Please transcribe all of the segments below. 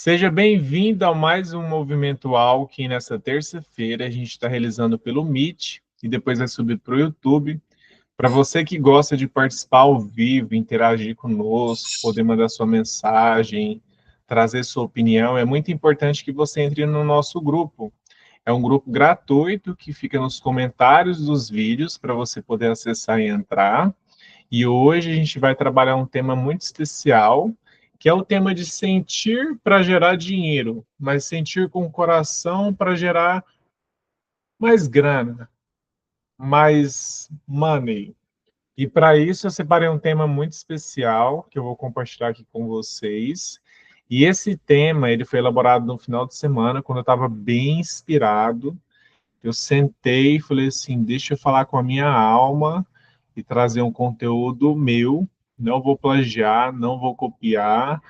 Seja bem-vindo a mais um Movimento Alckmin. Nessa terça-feira a gente está realizando pelo Meet e depois vai subir para o YouTube. Para você que gosta de participar ao vivo, interagir conosco, poder mandar sua mensagem, trazer sua opinião, é muito importante que você entre no nosso grupo. É um grupo gratuito que fica nos comentários dos vídeos para você poder acessar e entrar. E hoje a gente vai trabalhar um tema muito especial, que é o tema de sentir para gerar dinheiro, mas sentir com o coração para gerar mais grana, mais money. E para isso eu separei um tema muito especial que eu vou compartilhar aqui com vocês. E esse tema ele foi elaborado no final de semana, quando eu estava bem inspirado. Eu sentei e falei assim, deixa eu falar com a minha alma e trazer um conteúdo meu. Não vou plagiar, não vou copiar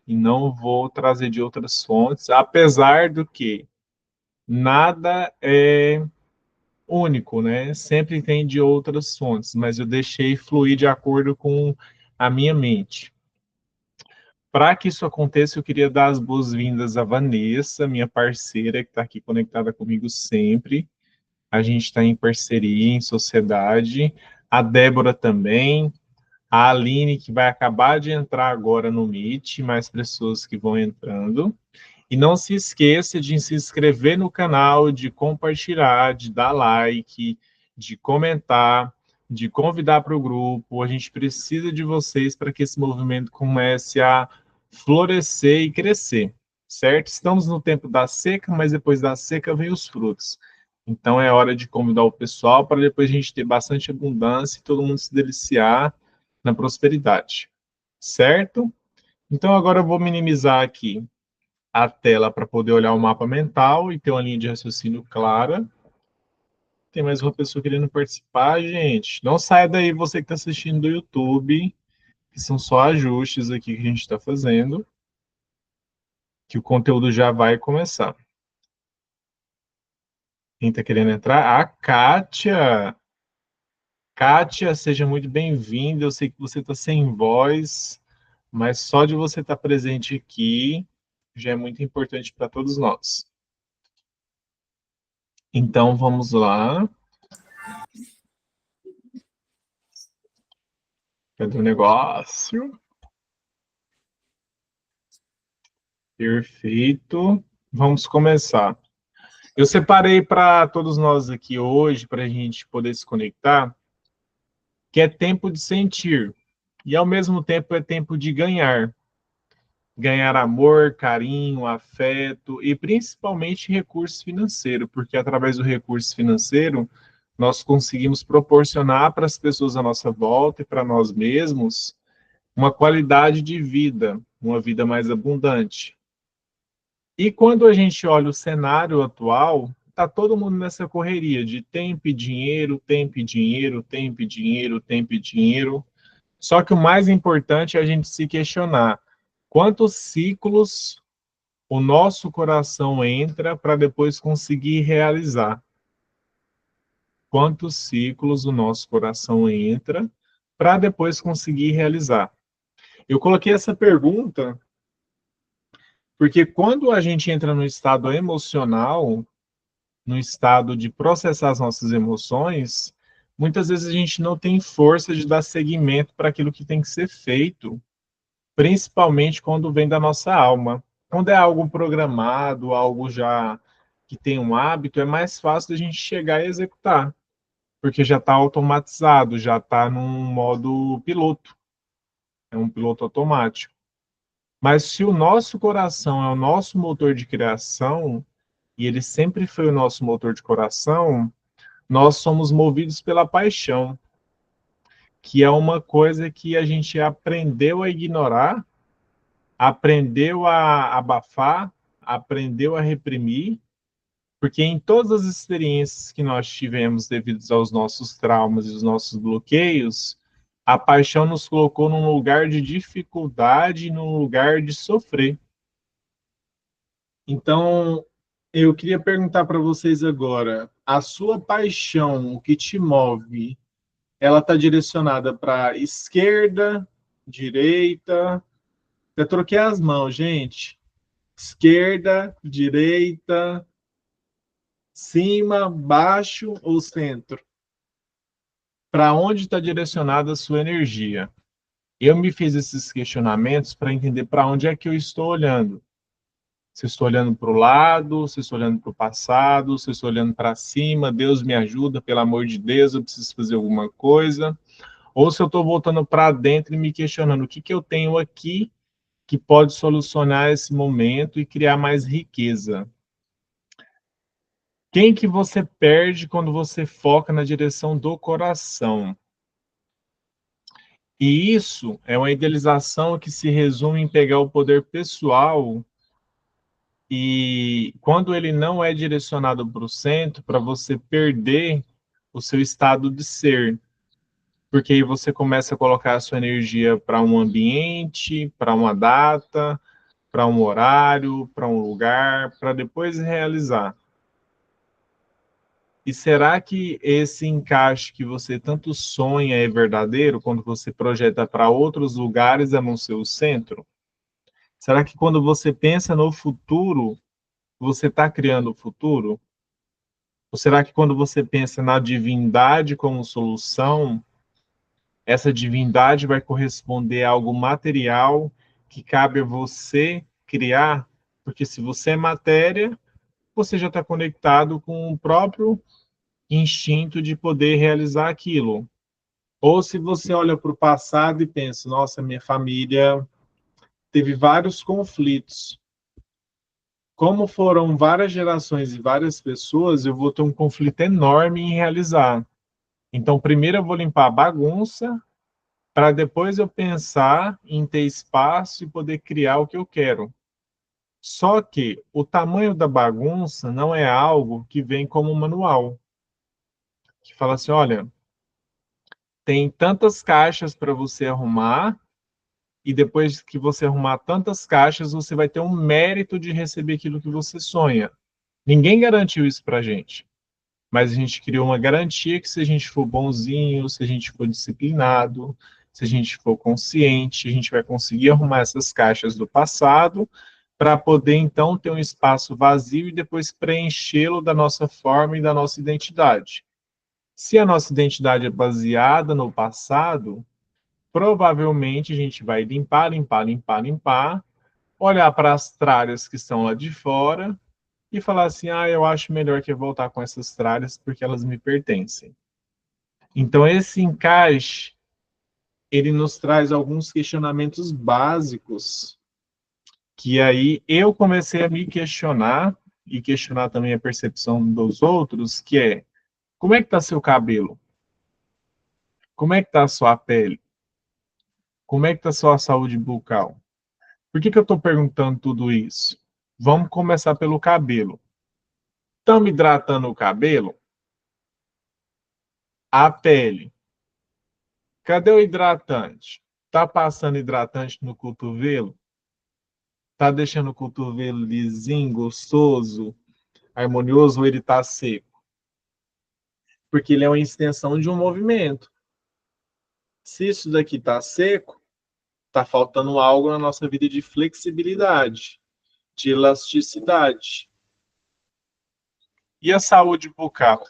e não vou trazer de outras fontes, apesar do que nada é único, né? Sempre tem de outras fontes, mas eu deixei fluir de acordo com a minha mente. Para que isso aconteça, eu queria dar as boas-vindas à Vanessa, minha parceira, que está aqui conectada comigo sempre. A gente está em parceria, em sociedade. A Débora também. A Aline, que vai acabar de entrar agora no Meet, mais pessoas que vão entrando. E não se esqueça de se inscrever no canal, de compartilhar, de dar like, de comentar, de convidar para o grupo. A gente precisa de vocês para que esse movimento comece a florescer e crescer, certo? Estamos no tempo da seca, mas depois da seca vem os frutos. Então é hora de convidar o pessoal para depois a gente ter bastante abundância e todo mundo se deliciar na prosperidade, certo? Então agora eu vou minimizar aqui a tela para poder olhar o mapa mental e ter uma linha de raciocínio clara. Tem mais uma pessoa querendo participar, gente. Não saia daí, você que está assistindo do YouTube, que são só ajustes aqui que a gente está fazendo, que o conteúdo já vai começar. Quem está querendo entrar? A Kátia. Kátia, seja muito bem-vinda. Eu sei que você está sem voz, mas só de você estar presente aqui já é muito importante para todos nós. Então, vamos lá. Cadê o negócio? Perfeito. Vamos começar. Eu separei para todos nós aqui hoje, para a gente poder se conectar, que é tempo de sentir. E, ao mesmo tempo, é tempo de ganhar. Ganhar amor, carinho, afeto e, principalmente, recurso financeiro, porque, através do recurso financeiro, nós conseguimos proporcionar para as pessoas à nossa volta e para nós mesmos uma qualidade de vida, uma vida mais abundante. E quando a gente olha o cenário atual, está todo mundo nessa correria de tempo e dinheiro, tempo e dinheiro, tempo e dinheiro, tempo e dinheiro. Só que o mais importante é a gente se questionar quantos ciclos o nosso coração entra para depois conseguir realizar. Quantos ciclos o nosso coração entra para depois conseguir realizar. Eu coloquei essa pergunta porque quando a gente entra no estado emocional, no estado de processar as nossas emoções, muitas vezes a gente não tem força de dar seguimento para aquilo que tem que ser feito, principalmente quando vem da nossa alma. Quando é algo programado, algo já que tem um hábito, é mais fácil da gente chegar e executar, porque já está automatizado, já está num modo piloto, é um piloto automático. Mas se o nosso coração é o nosso motor de criação, e ele sempre foi o nosso motor de coração, nós somos movidos pela paixão, que é uma coisa que a gente aprendeu a ignorar, aprendeu a abafar, aprendeu a reprimir, porque em todas as experiências que nós tivemos devido aos nossos traumas e os nossos bloqueios, a paixão nos colocou num lugar de dificuldade, num lugar de sofrer. Então, eu queria perguntar para vocês agora, a sua paixão, o que te move, ela está direcionada para esquerda, direita. Eu troquei as mãos, gente. Esquerda, direita, cima, baixo ou centro? Para onde está direcionada a sua energia? Eu me fiz esses questionamentos para entender para onde é que eu estou olhando. Se eu estou olhando para o lado, se eu estou olhando para o passado, se eu estou olhando para cima, Deus me ajuda, pelo amor de Deus, eu preciso fazer alguma coisa. Ou se eu estou voltando para dentro e me questionando o que, que eu tenho aqui que pode solucionar esse momento e criar mais riqueza. Quem que você perde quando você foca na direção do coração? E isso é uma idealização que se resume em pegar o poder pessoal e quando ele não é direcionado para o centro, para você perder o seu estado de ser. Porque aí você começa a colocar a sua energia para um ambiente, para uma data, para um horário, para um lugar, para depois realizar. E será que esse encaixe que você tanto sonha é verdadeiro quando você projeta para outros lugares a não ser o centro? Será que quando você pensa no futuro, você está criando o futuro? Ou será que quando você pensa na divindade como solução, essa divindade vai corresponder a algo material que cabe a você criar? Porque se você é matéria, você já está conectado com o próprio instinto de poder realizar aquilo. Ou se você olha para o passado e pensa, nossa, minha família teve vários conflitos. Como foram várias gerações e várias pessoas, eu vou ter um conflito enorme em realizar. Então, primeiro eu vou limpar a bagunça, para depois eu pensar em ter espaço e poder criar o que eu quero. Só que o tamanho da bagunça não é algo que vem como manual, que fala assim, olha, tem tantas caixas para você arrumar, e depois que você arrumar tantas caixas, você vai ter um mérito de receber aquilo que você sonha. Ninguém garantiu isso para a gente, mas a gente criou uma garantia que se a gente for bonzinho, se a gente for disciplinado, se a gente for consciente, a gente vai conseguir arrumar essas caixas do passado para poder então ter um espaço vazio e depois preenchê-lo da nossa forma e da nossa identidade. Se a nossa identidade é baseada no passado, provavelmente a gente vai limpar, limpar, limpar, limpar, olhar para as tralhas que estão lá de fora e falar assim: ah, eu acho melhor que eu voltar com essas tralhas porque elas me pertencem. Então, esse encaixe, ele nos traz alguns questionamentos básicos que aí eu comecei a me questionar e questionar também a percepção dos outros, que é, como é que está seu cabelo? Como é que está a sua pele? Como é que está a sua saúde bucal? Por que eu estou perguntando tudo isso? Vamos começar pelo cabelo. Estamos hidratando o cabelo? A pele. Cadê o hidratante? Tá passando hidratante no cotovelo? Tá deixando o cotovelo lisinho, gostoso, harmonioso ou ele tá seco? Porque ele é uma extensão de um movimento. Se isso daqui tá seco, tá faltando algo na nossa vida de flexibilidade, de elasticidade. E a saúde bucal?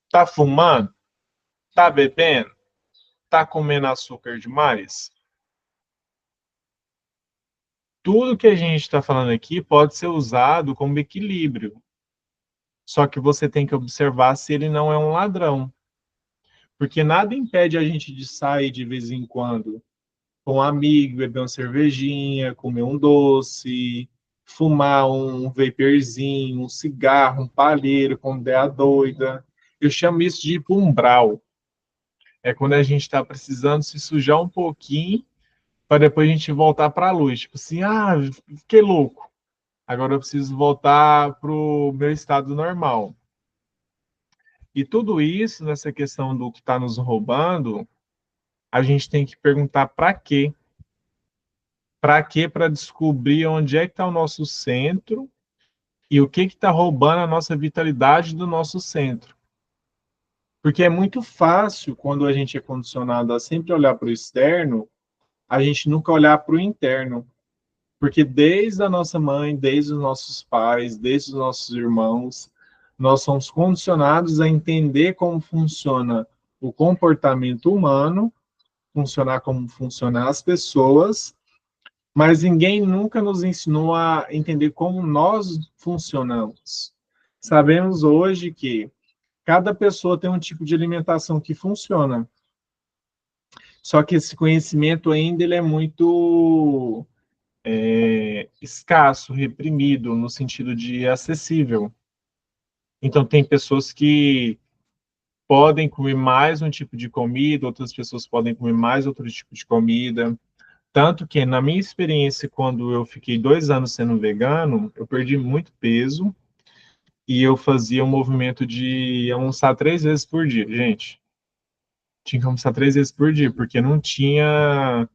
Tá fumando? Tá bebendo? Tá comendo açúcar demais? Tudo que a gente está falando aqui pode ser usado como equilíbrio. Só que você tem que observar se ele não é um ladrão. Porque nada impede a gente de sair de vez em quando com um amigo, beber uma cervejinha, comer um doce, fumar um vaporzinho, um cigarro, um palheiro, quando der a doida. Eu chamo isso de ir para umbral. É quando a gente está precisando se sujar um pouquinho para depois a gente voltar para a luz. Tipo assim, ah, fiquei louco. Agora eu preciso voltar para o meu estado normal. E tudo isso, nessa questão do que está nos roubando, a gente tem que perguntar para quê? Para quê? Para descobrir onde é que está o nosso centro e o que está roubando a nossa vitalidade do nosso centro. Porque é muito fácil, quando a gente é condicionado a sempre olhar para o externo, a gente nunca olhar para o interno. Porque desde a nossa mãe, desde os nossos pais, desde os nossos irmãos, nós somos condicionados a entender como funciona o comportamento humano, funcionar como funcionam as pessoas, mas ninguém nunca nos ensinou a entender como nós funcionamos. Sabemos hoje que cada pessoa tem um tipo de alimentação que funciona. Só que esse conhecimento ainda ele é muito escasso, reprimido, no sentido de acessível. Então, tem pessoas que podem comer mais um tipo de comida, outras pessoas podem comer mais outro tipo de comida. Tanto que, na minha experiência, quando eu fiquei 2 anos sendo vegano, eu perdi muito peso e eu fazia um movimento de almoçar 3 vezes por dia. Gente, tinha que almoçar 3 vezes por dia, porque não tinha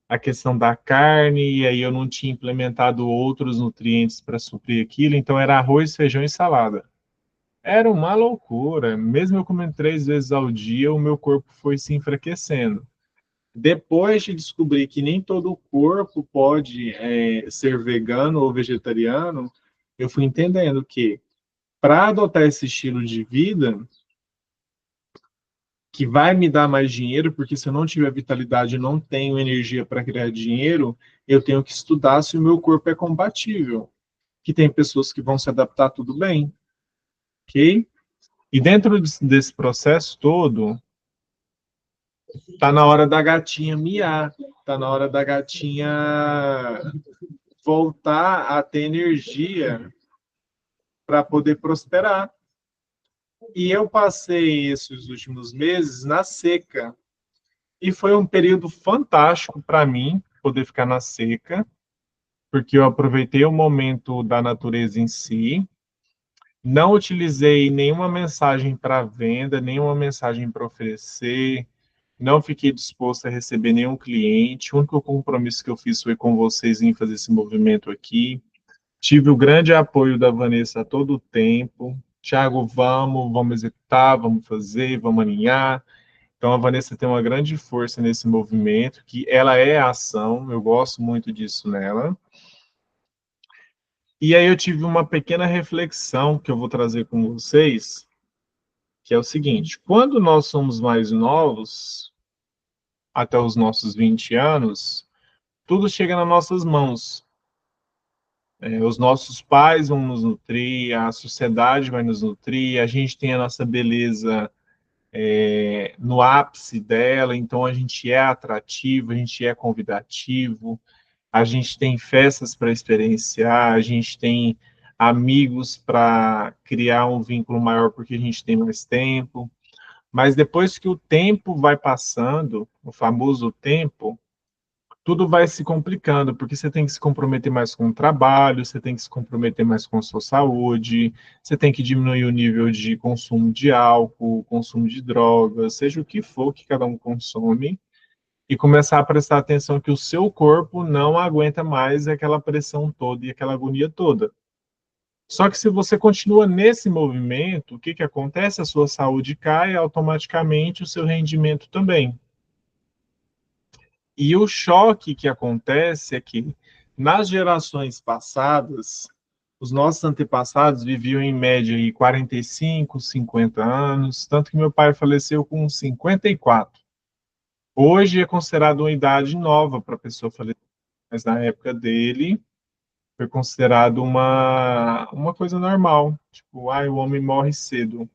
a questão da carne, e aí eu não tinha implementado outros nutrientes para suprir aquilo, então era arroz, feijão e salada. Era uma loucura. Mesmo eu comendo 3 vezes ao dia, o meu corpo foi se enfraquecendo. Depois de descobrir que nem todo o corpo pode ser vegano ou vegetariano, eu fui entendendo que para adotar esse estilo de vida, que vai me dar mais dinheiro, porque se eu não tiver vitalidade, eu não tenho energia para criar dinheiro, eu tenho que estudar se o meu corpo é compatível. Que tem pessoas que vão se adaptar tudo bem, ok? E dentro desse processo todo, tá na hora da gatinha miar, tá na hora da gatinha voltar a ter energia para poder prosperar. E eu passei esses últimos meses na seca. E foi um período fantástico para mim poder ficar na seca, porque eu aproveitei o momento da natureza em si, não utilizei nenhuma mensagem para venda, nenhuma mensagem para oferecer, não fiquei disposto a receber nenhum cliente. O único compromisso que eu fiz foi com vocês em fazer esse movimento aqui. Tive o grande apoio da Vanessa a todo o tempo. Tiago, vamos executar, vamos fazer, vamos alinhar. Então, a Vanessa tem uma grande força nesse movimento, que ela é a ação, eu gosto muito disso nela. E aí eu tive uma pequena reflexão que eu vou trazer com vocês, que é o seguinte: quando nós somos mais novos, até os nossos 20 anos, tudo chega nas nossas mãos. Os nossos pais vão nos nutrir, a sociedade vai nos nutrir, a gente tem a nossa beleza no ápice dela, então a gente é atrativo, a gente é convidativo, a gente tem festas para experienciar, a gente tem amigos para criar um vínculo maior porque a gente tem mais tempo. Mas depois que o tempo vai passando, o famoso tempo, tudo vai se complicando, porque você tem que se comprometer mais com o trabalho, você tem que se comprometer mais com a sua saúde, você tem que diminuir o nível de consumo de álcool, consumo de drogas, seja o que for que cada um consome, e começar a prestar atenção que o seu corpo não aguenta mais aquela pressão toda e aquela agonia toda. Só que se você continua nesse movimento, o que, que acontece? A sua saúde cai, automaticamente o seu rendimento também. E o choque que acontece é que, nas gerações passadas, os nossos antepassados viviam em média aí 45, 50 anos, tanto que meu pai faleceu com 54. Hoje é considerado uma idade nova para a pessoa falecer, mas na época dele foi considerado uma coisa normal. Tipo, o homem morre cedo.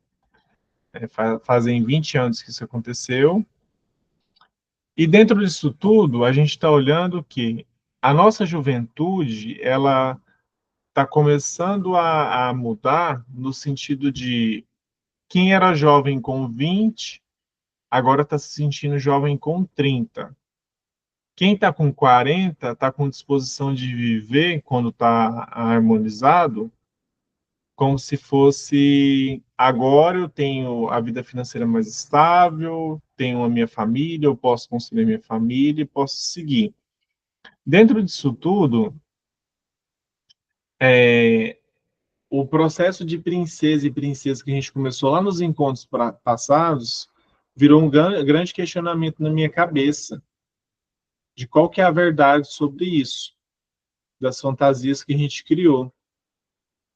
Fazem 20 anos que isso aconteceu. E dentro disso tudo, a gente está olhando que a nossa juventude, ela está começando a mudar no sentido de quem era jovem com 20, agora está se sentindo jovem com 30. Quem está com 40 está com disposição de viver, quando está harmonizado, como se fosse agora eu tenho a vida financeira mais estável, tenho a minha família, eu posso construir minha família e posso seguir. Dentro disso tudo, o processo de princesa e princesa que a gente começou lá nos encontros passados virou um grande questionamento na minha cabeça de qual que é a verdade sobre isso. das fantasias que a gente criou.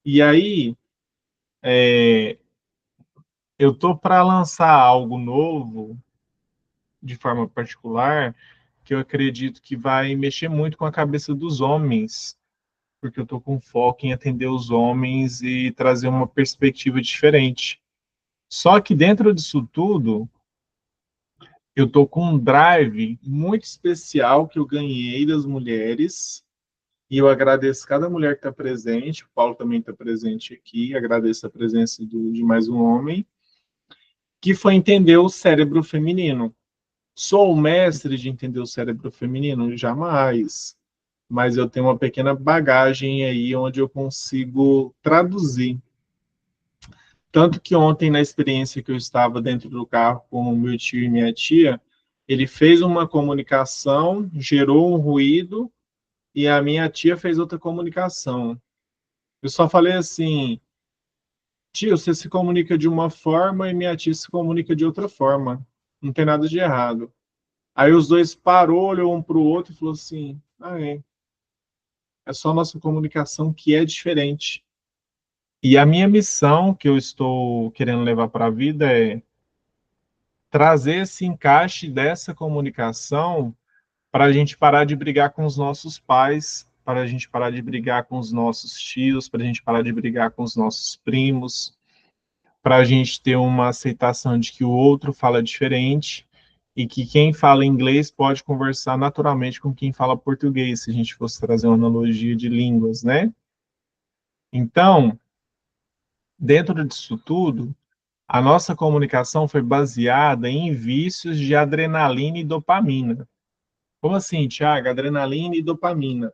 E aí, eu tô para lançar algo novo, de forma particular, que eu acredito que vai mexer muito com a cabeça dos homens, porque eu tô com foco em atender os homens e trazer uma perspectiva diferente. Só que dentro disso tudo, eu tô com um drive muito especial que eu ganhei das mulheres, e eu agradeço cada mulher que está presente, o Paulo também está presente aqui, agradeço a presença de mais um homem, que foi entender o cérebro feminino. Sou o mestre de entender o cérebro feminino? Jamais. Mas eu tenho uma pequena bagagem aí onde eu consigo traduzir. Tanto que ontem, na experiência que eu estava dentro do carro com o meu tio e minha tia, ele fez uma comunicação, gerou um ruído, e a minha tia fez outra comunicação. Eu só falei assim, tio, você se comunica de uma forma e minha tia se comunica de outra forma. Não tem nada de errado. Aí os dois parou, olhou um para o outro e falou assim, é só nossa comunicação que é diferente. E a minha missão que eu estou querendo levar para a vida é trazer esse encaixe dessa comunicação para a gente parar de brigar com os nossos pais, para a gente parar de brigar com os nossos tios, para a gente parar de brigar com os nossos primos, para a gente ter uma aceitação de que o outro fala diferente e que quem fala inglês pode conversar naturalmente com quem fala português, se a gente fosse trazer uma analogia de línguas, né? Então, dentro disso tudo, a nossa comunicação foi baseada em vícios de adrenalina e dopamina. Como assim, Thiago? Adrenalina e dopamina.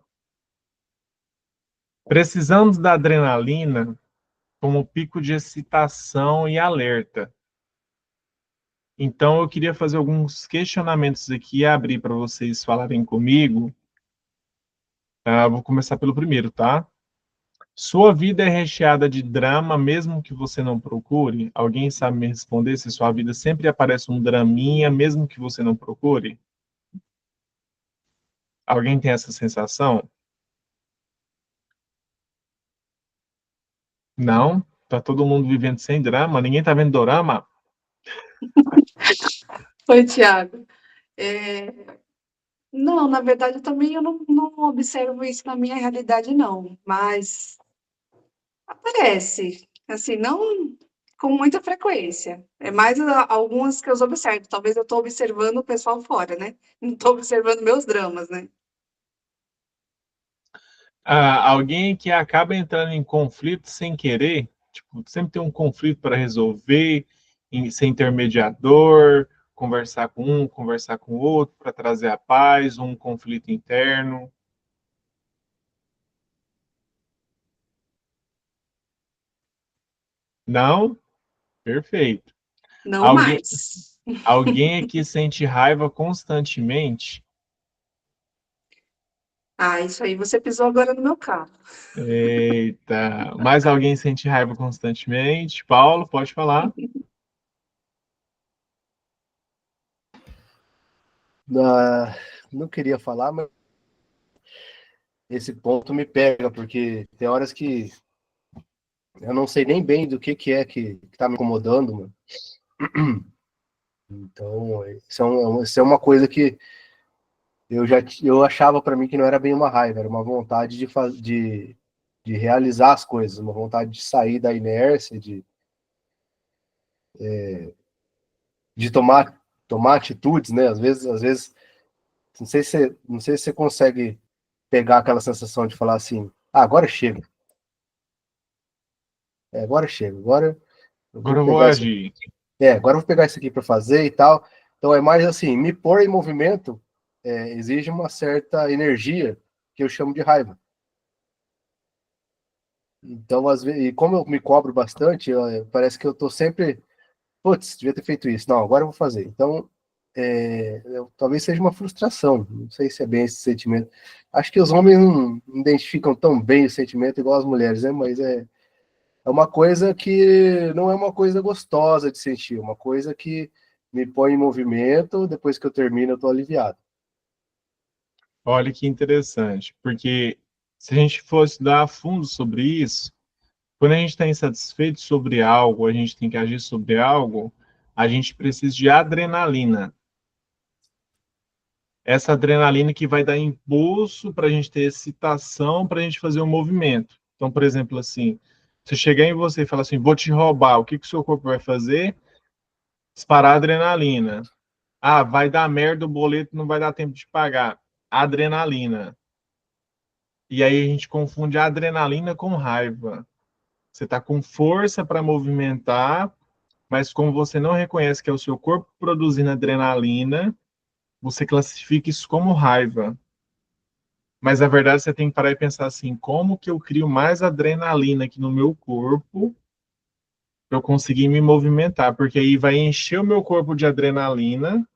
Precisamos da adrenalina como pico de excitação e alerta. Então, eu queria fazer alguns questionamentos aqui e abrir para vocês falarem comigo. Vou começar pelo primeiro, tá? Sua vida é recheada de drama, mesmo que você não procure? Alguém sabe me responder se sua vida sempre aparece um draminha, mesmo que você não procure? Alguém tem essa sensação? Não? Tá todo mundo vivendo sem drama? Ninguém tá vendo dorama? Oi, Tiago. É, não, na verdade, também eu não observo isso na minha realidade, não. Mas aparece, assim, não com muita frequência. É mais algumas que eu observo. Talvez eu estou observando o pessoal fora, né? Não estou observando meus dramas, né? Alguém que acaba entrando em conflito sem querer, tipo, sempre tem um conflito para resolver, ser intermediador, conversar com um, conversar com o outro, para trazer a paz, um conflito interno. Não? Perfeito. Não Alguém, mais. alguém que sente raiva constantemente. Ah, isso aí você pisou agora no meu carro. Eita, mais alguém sente raiva constantemente? Paulo, pode falar. Ah, não queria falar, mas esse ponto me pega, porque tem horas que eu não sei nem bem do que tá me incomodando, mano. Então, isso é uma coisa que eu achava para mim que não era bem uma raiva, era uma vontade de realizar as coisas, uma vontade de sair da inércia, de tomar atitudes, né? Às vezes, não sei se você consegue pegar aquela sensação de falar assim, agora chega, agora chega, agora eu vou Agora eu vou pegar isso, agir. agora eu vou pegar isso aqui para fazer e tal. Então é mais assim, me pôr em movimento exige uma certa energia que eu chamo de raiva. Então, às vezes, e como eu me cobro bastante, parece que eu tô sempre, putz, devia ter feito isso. Não, agora eu vou fazer. Então, talvez seja uma frustração. Não sei se é bem esse sentimento. Acho que os homens não identificam tão bem o sentimento igual as mulheres, né? Mas é uma coisa que não é uma coisa gostosa de sentir, uma coisa que me põe em movimento, depois que eu termino, eu tô aliviado. Olha que interessante, porque Se a gente for estudar a fundo sobre isso, quando a gente está insatisfeito sobre algo, a gente tem que agir sobre algo, a gente precisa de adrenalina. Essa adrenalina que vai dar impulso para a gente ter excitação, para a gente fazer um movimento. Então, por exemplo, assim, se eu chegar em você e falar assim, vou te roubar, o que o seu corpo vai fazer? Disparar adrenalina. Ah, vai dar merda, o boleto não vai dar tempo de pagar. Adrenalina. E aí a gente confunde a adrenalina com raiva. Você está com força para movimentar, mas como você não reconhece que é o seu corpo produzindo adrenalina, você classifica isso como raiva. Mas na verdade você tem que parar e pensar assim, como que eu crio mais adrenalina aqui no meu corpo para eu conseguir me movimentar? Porque aí vai encher o meu corpo de adrenalina.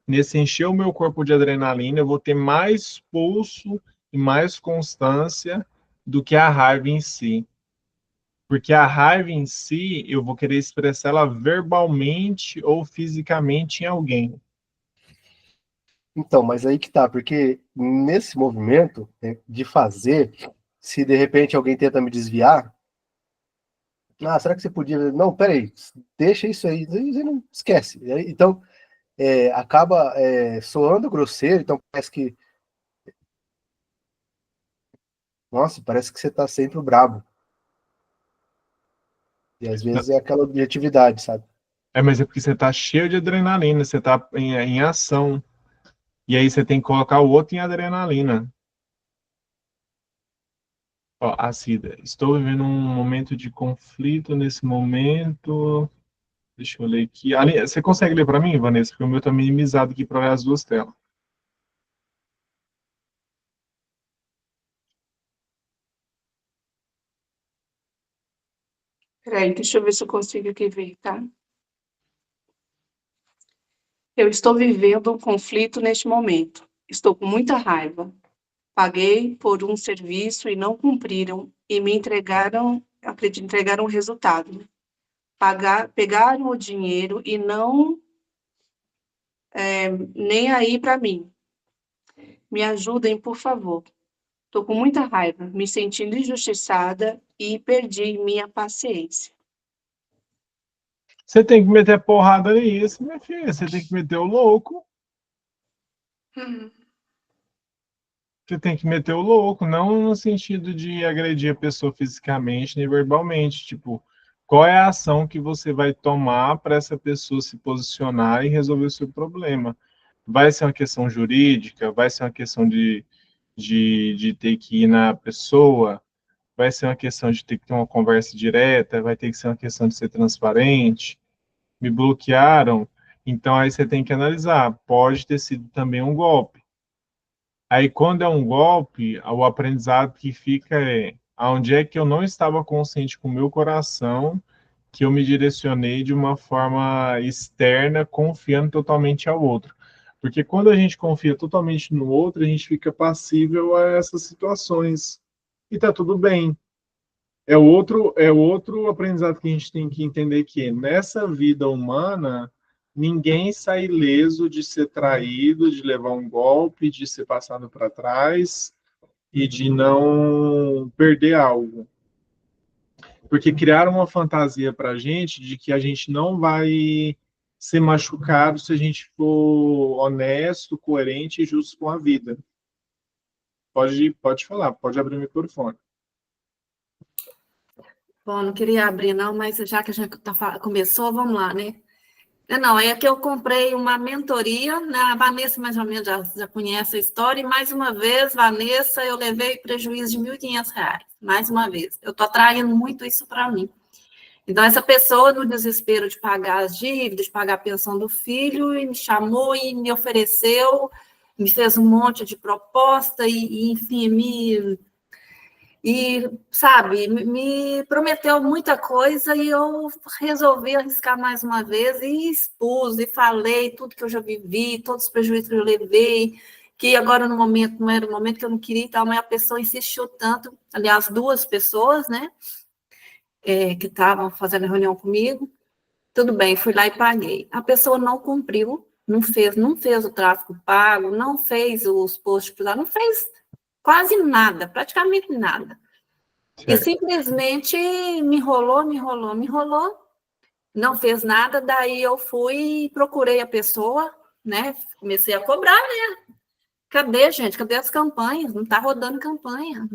Nesse encher o meu corpo de adrenalina, eu vou ter mais pulso e mais constância do que a raiva em si. Porque a raiva em si, eu vou querer expressar ela verbalmente ou fisicamente em alguém. Então, mas aí que tá, porque nesse movimento, né, de fazer, se de repente alguém tenta me desviar, ah, será que você podia? Não, peraí, deixa isso aí, você não esquece. Então, acaba soando grosseiro, então parece que, nossa, parece que você tá sempre brabo. E às vezes é aquela objetividade, sabe? Mas é porque você está cheio de adrenalina, você está em ação. E aí você tem que colocar o outro em adrenalina. Ó, a Cida, estou vivendo um momento de conflito nesse momento. Deixa eu ler aqui. Ali, você consegue ler para mim, Vanessa? Porque o meu está minimizado aqui para ler as duas telas. Peraí, deixa eu ver se eu consigo aqui ver, tá? Eu estou vivendo um conflito neste momento. Estou com muita raiva. Paguei por um serviço e não cumpriram e me entregaram, acredito, entregaram o resultado, né? Pegaram o dinheiro e não nem aí para mim. Me ajudem, por favor. Estou com muita raiva, me sentindo injustiçada e perdi minha paciência. Você tem que meter a porrada nisso, minha filha. Você tem que meter o louco. Você tem que meter o louco, não no sentido de agredir a pessoa fisicamente nem verbalmente. Tipo, qual é a ação que você vai tomar para essa pessoa se posicionar e resolver o seu problema? Vai ser uma questão jurídica? Vai ser uma questão de ter que ir na pessoa? Vai ser uma questão de ter que ter uma conversa direta? Vai ter que ser uma questão de ser transparente? Me bloquearam? Então aí você tem que analisar. Pode ter sido também um golpe. Aí, quando é um golpe, o aprendizado que fica é aonde é que eu não estava consciente com o meu coração, que eu me direcionei de uma forma externa, confiando totalmente ao outro. Porque quando a gente confia totalmente no outro, a gente fica passível a essas situações. E tá tudo bem. É outro aprendizado que a gente tem que entender que nessa vida humana, ninguém sai ileso de ser traído, de levar um golpe, de ser passado para trás e de não perder algo. Porque criaram uma fantasia para a gente de que a gente não vai ser machucado se a gente for honesto, coerente e justo com a vida. Pode falar, pode abrir o microfone. Bom, não queria abrir, não, mas já que a gente começou, vamos lá, né? Não, é que eu comprei uma mentoria, né? A Vanessa mais ou menos já conhece a história, e mais uma vez, Vanessa, eu levei prejuízo de R$ 1.500, mais uma vez. Eu estou atraindo muito isso para mim. Então, essa pessoa, no desespero de pagar as dívidas, de pagar a pensão do filho, me chamou e me ofereceu, me fez um monte de proposta, enfim, sabe, me prometeu muita coisa e eu resolvi arriscar mais uma vez e expus e falei tudo que eu já vivi, todos os prejuízos que eu levei, que agora no momento não era o momento que eu não queria e tal, mas a pessoa insistiu tanto, aliás, duas pessoas, né, que estavam fazendo a reunião comigo, tudo bem, fui lá e paguei. A pessoa não cumpriu, não fez o tráfego pago, não fez os posts lá, não fez quase nada, praticamente nada. E Certo. simplesmente me enrolou, não fez nada, daí eu fui e procurei a pessoa, né? Comecei a cobrar, né? Cadê, gente? Cadê as campanhas? Não está rodando campanha.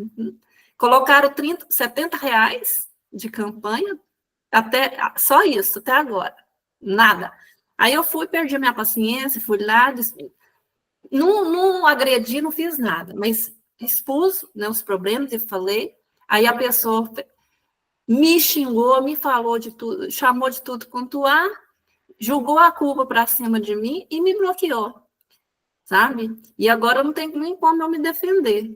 Colocaram 30, 70 reais de campanha, até só isso, até agora. Nada. Aí eu fui, perdi a minha paciência, fui lá, não agredi, não fiz nada, mas expus, né, os problemas e falei. Aí a pessoa me xingou, me falou de tudo, chamou de tudo quanto há, jogou a culpa para cima de mim e me bloqueou, sabe? E agora não tem nem como eu me defender,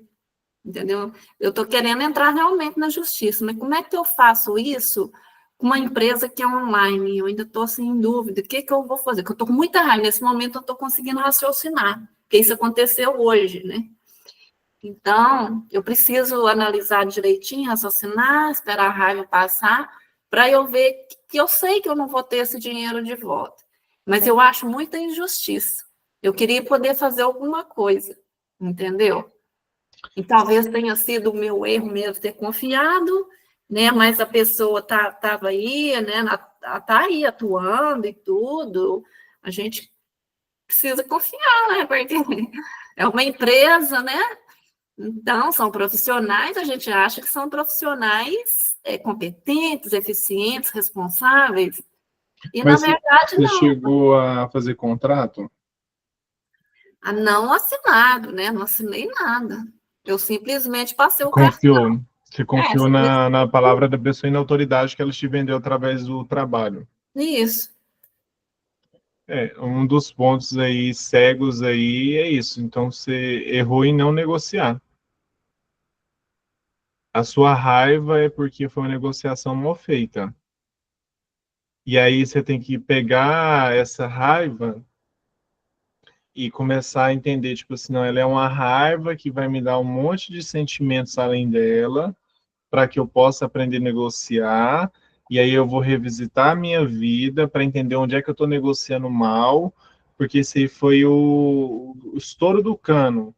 entendeu? Eu estou querendo entrar realmente na justiça, mas como é que eu faço isso com uma empresa que é online? Eu ainda estou assim, em dúvida, o que eu vou fazer? Porque eu estou com muita raiva, nesse momento eu estou conseguindo raciocinar, porque isso aconteceu hoje, né? Então, eu preciso analisar direitinho, raciocinar, esperar a raiva passar, para eu ver que eu sei que eu não vou ter esse dinheiro de volta. Mas eu acho muita injustiça. Eu queria poder fazer alguma coisa, entendeu? E talvez tenha sido o meu erro mesmo ter confiado, né? Mas a pessoa estava aí, né? Está aí atuando e tudo. A gente precisa confiar, né? Porque é uma empresa, né? Então, são profissionais, a gente acha que são profissionais competentes, eficientes, responsáveis, e, Mas na verdade, você não. chegou a fazer contrato? Não assinado, né? Não assinei nada. Eu simplesmente passei Você o cartão. confiou, você confiou Simplesmente na palavra da pessoa e na autoridade que ela te vendeu através do trabalho. isso. Um dos pontos aí cegos aí é isso. Então você errou em não negociar. A sua raiva é porque foi uma negociação mal feita. E aí você tem que pegar essa raiva e começar a entender, tipo assim, não, ela é uma raiva que vai me dar um monte de sentimentos além dela, para que eu possa aprender a negociar, e aí eu vou revisitar a minha vida para entender onde é que eu estou negociando mal, porque esse aí foi o estouro do cano.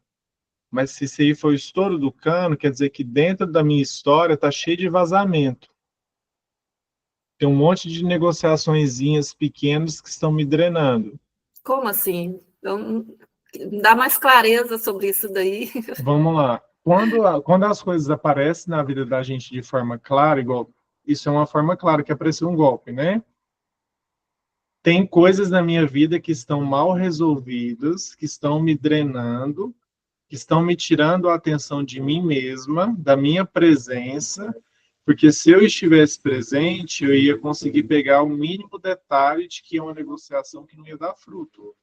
Mas se esse aí foi o estouro do cano, quer dizer que dentro da minha história está cheio de vazamento. Tem um monte de negociaçõezinhas pequenas que estão me drenando. Como assim? Então, dá mais clareza sobre isso daí. Vamos lá. Quando as coisas aparecem na vida da gente de forma clara, igual isso é uma forma clara que apareceu um golpe, né? Tem coisas na minha vida que estão mal resolvidas, que estão me drenando, que estão me tirando a atenção de mim mesma, da minha presença, porque se eu estivesse presente, eu ia conseguir pegar o mínimo detalhe de que é uma negociação que não ia dar fruto.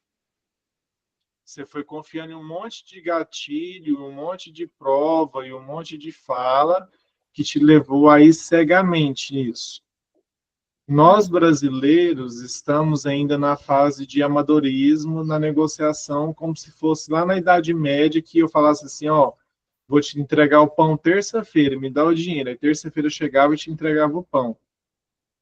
Você foi confiando em um monte de gatilho, um monte de prova e um monte de fala que te levou a ir cegamente nisso. Nós, brasileiros, estamos ainda na fase de amadorismo na negociação, como se fosse lá na Idade Média, que eu falasse assim, ó, vou te entregar o pão terça-feira, me dá o dinheiro. Aí terça-feira eu chegava e te entregava o pão.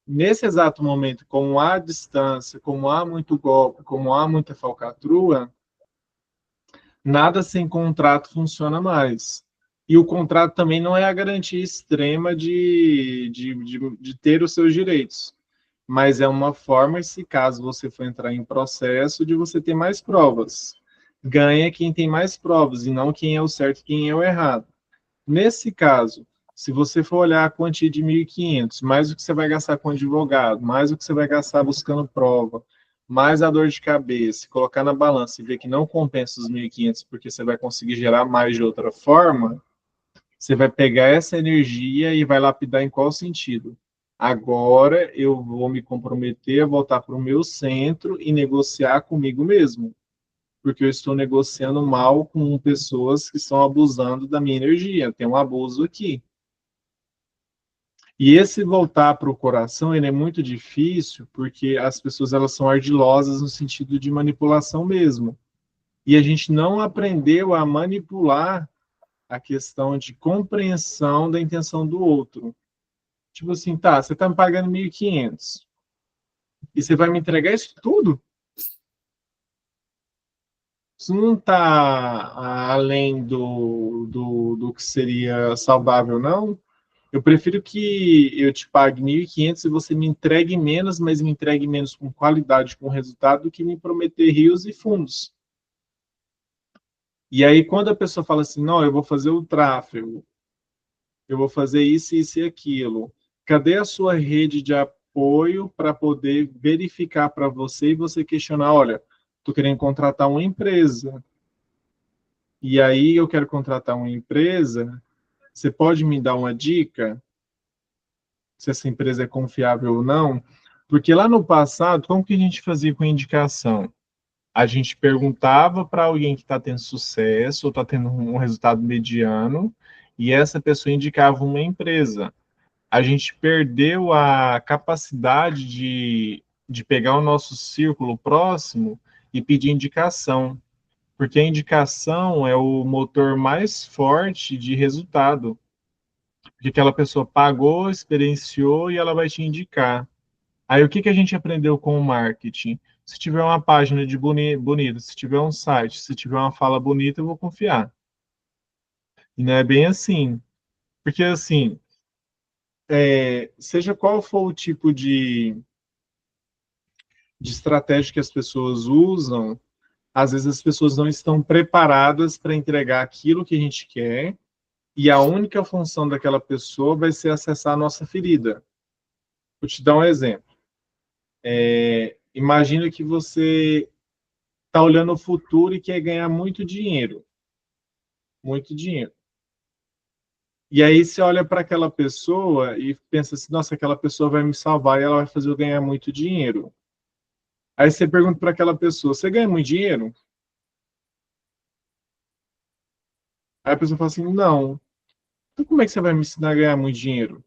Nesse exato momento, como há distância, como há muito golpe, como há muita falcatrua, nada sem contrato funciona mais. E o contrato também não é a garantia extrema de ter os seus direitos, mas é uma forma, se caso você for entrar em processo, de você ter mais provas. Ganha quem tem mais provas e não quem é o certo e quem é o errado. Nesse caso, se você for olhar a quantia de 1.500, mais o que você vai gastar com advogado, mais o que você vai gastar buscando prova, mais a dor de cabeça, colocar na balança e ver que não compensa os 1.500 porque você vai conseguir gerar mais de outra forma, você vai pegar essa energia e vai lapidar em qual sentido? Agora eu vou me comprometer a voltar para o meu centro e negociar comigo mesmo, porque eu estou negociando mal com pessoas que estão abusando da minha energia. Tem um abuso aqui. E esse voltar para o coração, ele é muito difícil, porque as pessoas elas são ardilosas no sentido de manipulação mesmo. E a gente não aprendeu a manipular a questão de compreensão da intenção do outro. Tipo assim, tá, você tá me pagando 1.500 e você vai me entregar isso tudo? Isso não está além do que seria saudável, não. Eu prefiro que eu te pague 1.500 e você me entregue menos, mas me entregue menos com qualidade, com resultado, do que me prometer rios e fundos. E aí, quando a pessoa fala assim, não, eu vou fazer o tráfego, eu vou fazer isso e aquilo, cadê a sua rede de apoio para poder verificar para você e você questionar, olha, estou querendo contratar uma empresa, e aí eu quero contratar uma empresa, você pode me dar uma dica se essa empresa é confiável ou não? Porque lá no passado, como que a gente fazia com indicação? A gente perguntava para alguém que está tendo sucesso ou está tendo um resultado mediano, e essa pessoa indicava uma empresa. A gente perdeu a capacidade de pegar o nosso círculo próximo e pedir indicação, porque a indicação é o motor mais forte de resultado, porque aquela pessoa pagou, experienciou e ela vai te indicar. Aí o que que a gente aprendeu com o marketing? Se tiver uma página de bonita, se tiver um site, se tiver uma fala bonita, eu vou confiar. E não é bem assim. Porque assim, seja qual for o tipo de estratégia que as pessoas usam, às vezes as pessoas não estão preparadas para entregar aquilo que a gente quer, e a única função daquela pessoa vai ser acessar a nossa ferida. Vou te dar um exemplo. Imagina que você está olhando o futuro e quer ganhar muito dinheiro. Muito dinheiro. E aí você olha para aquela pessoa e pensa assim, nossa, aquela pessoa vai me salvar e ela vai fazer eu ganhar muito dinheiro. Aí você pergunta para aquela pessoa, você ganha muito dinheiro? Aí a pessoa fala assim, não. Então como é que você vai me ensinar a ganhar muito dinheiro?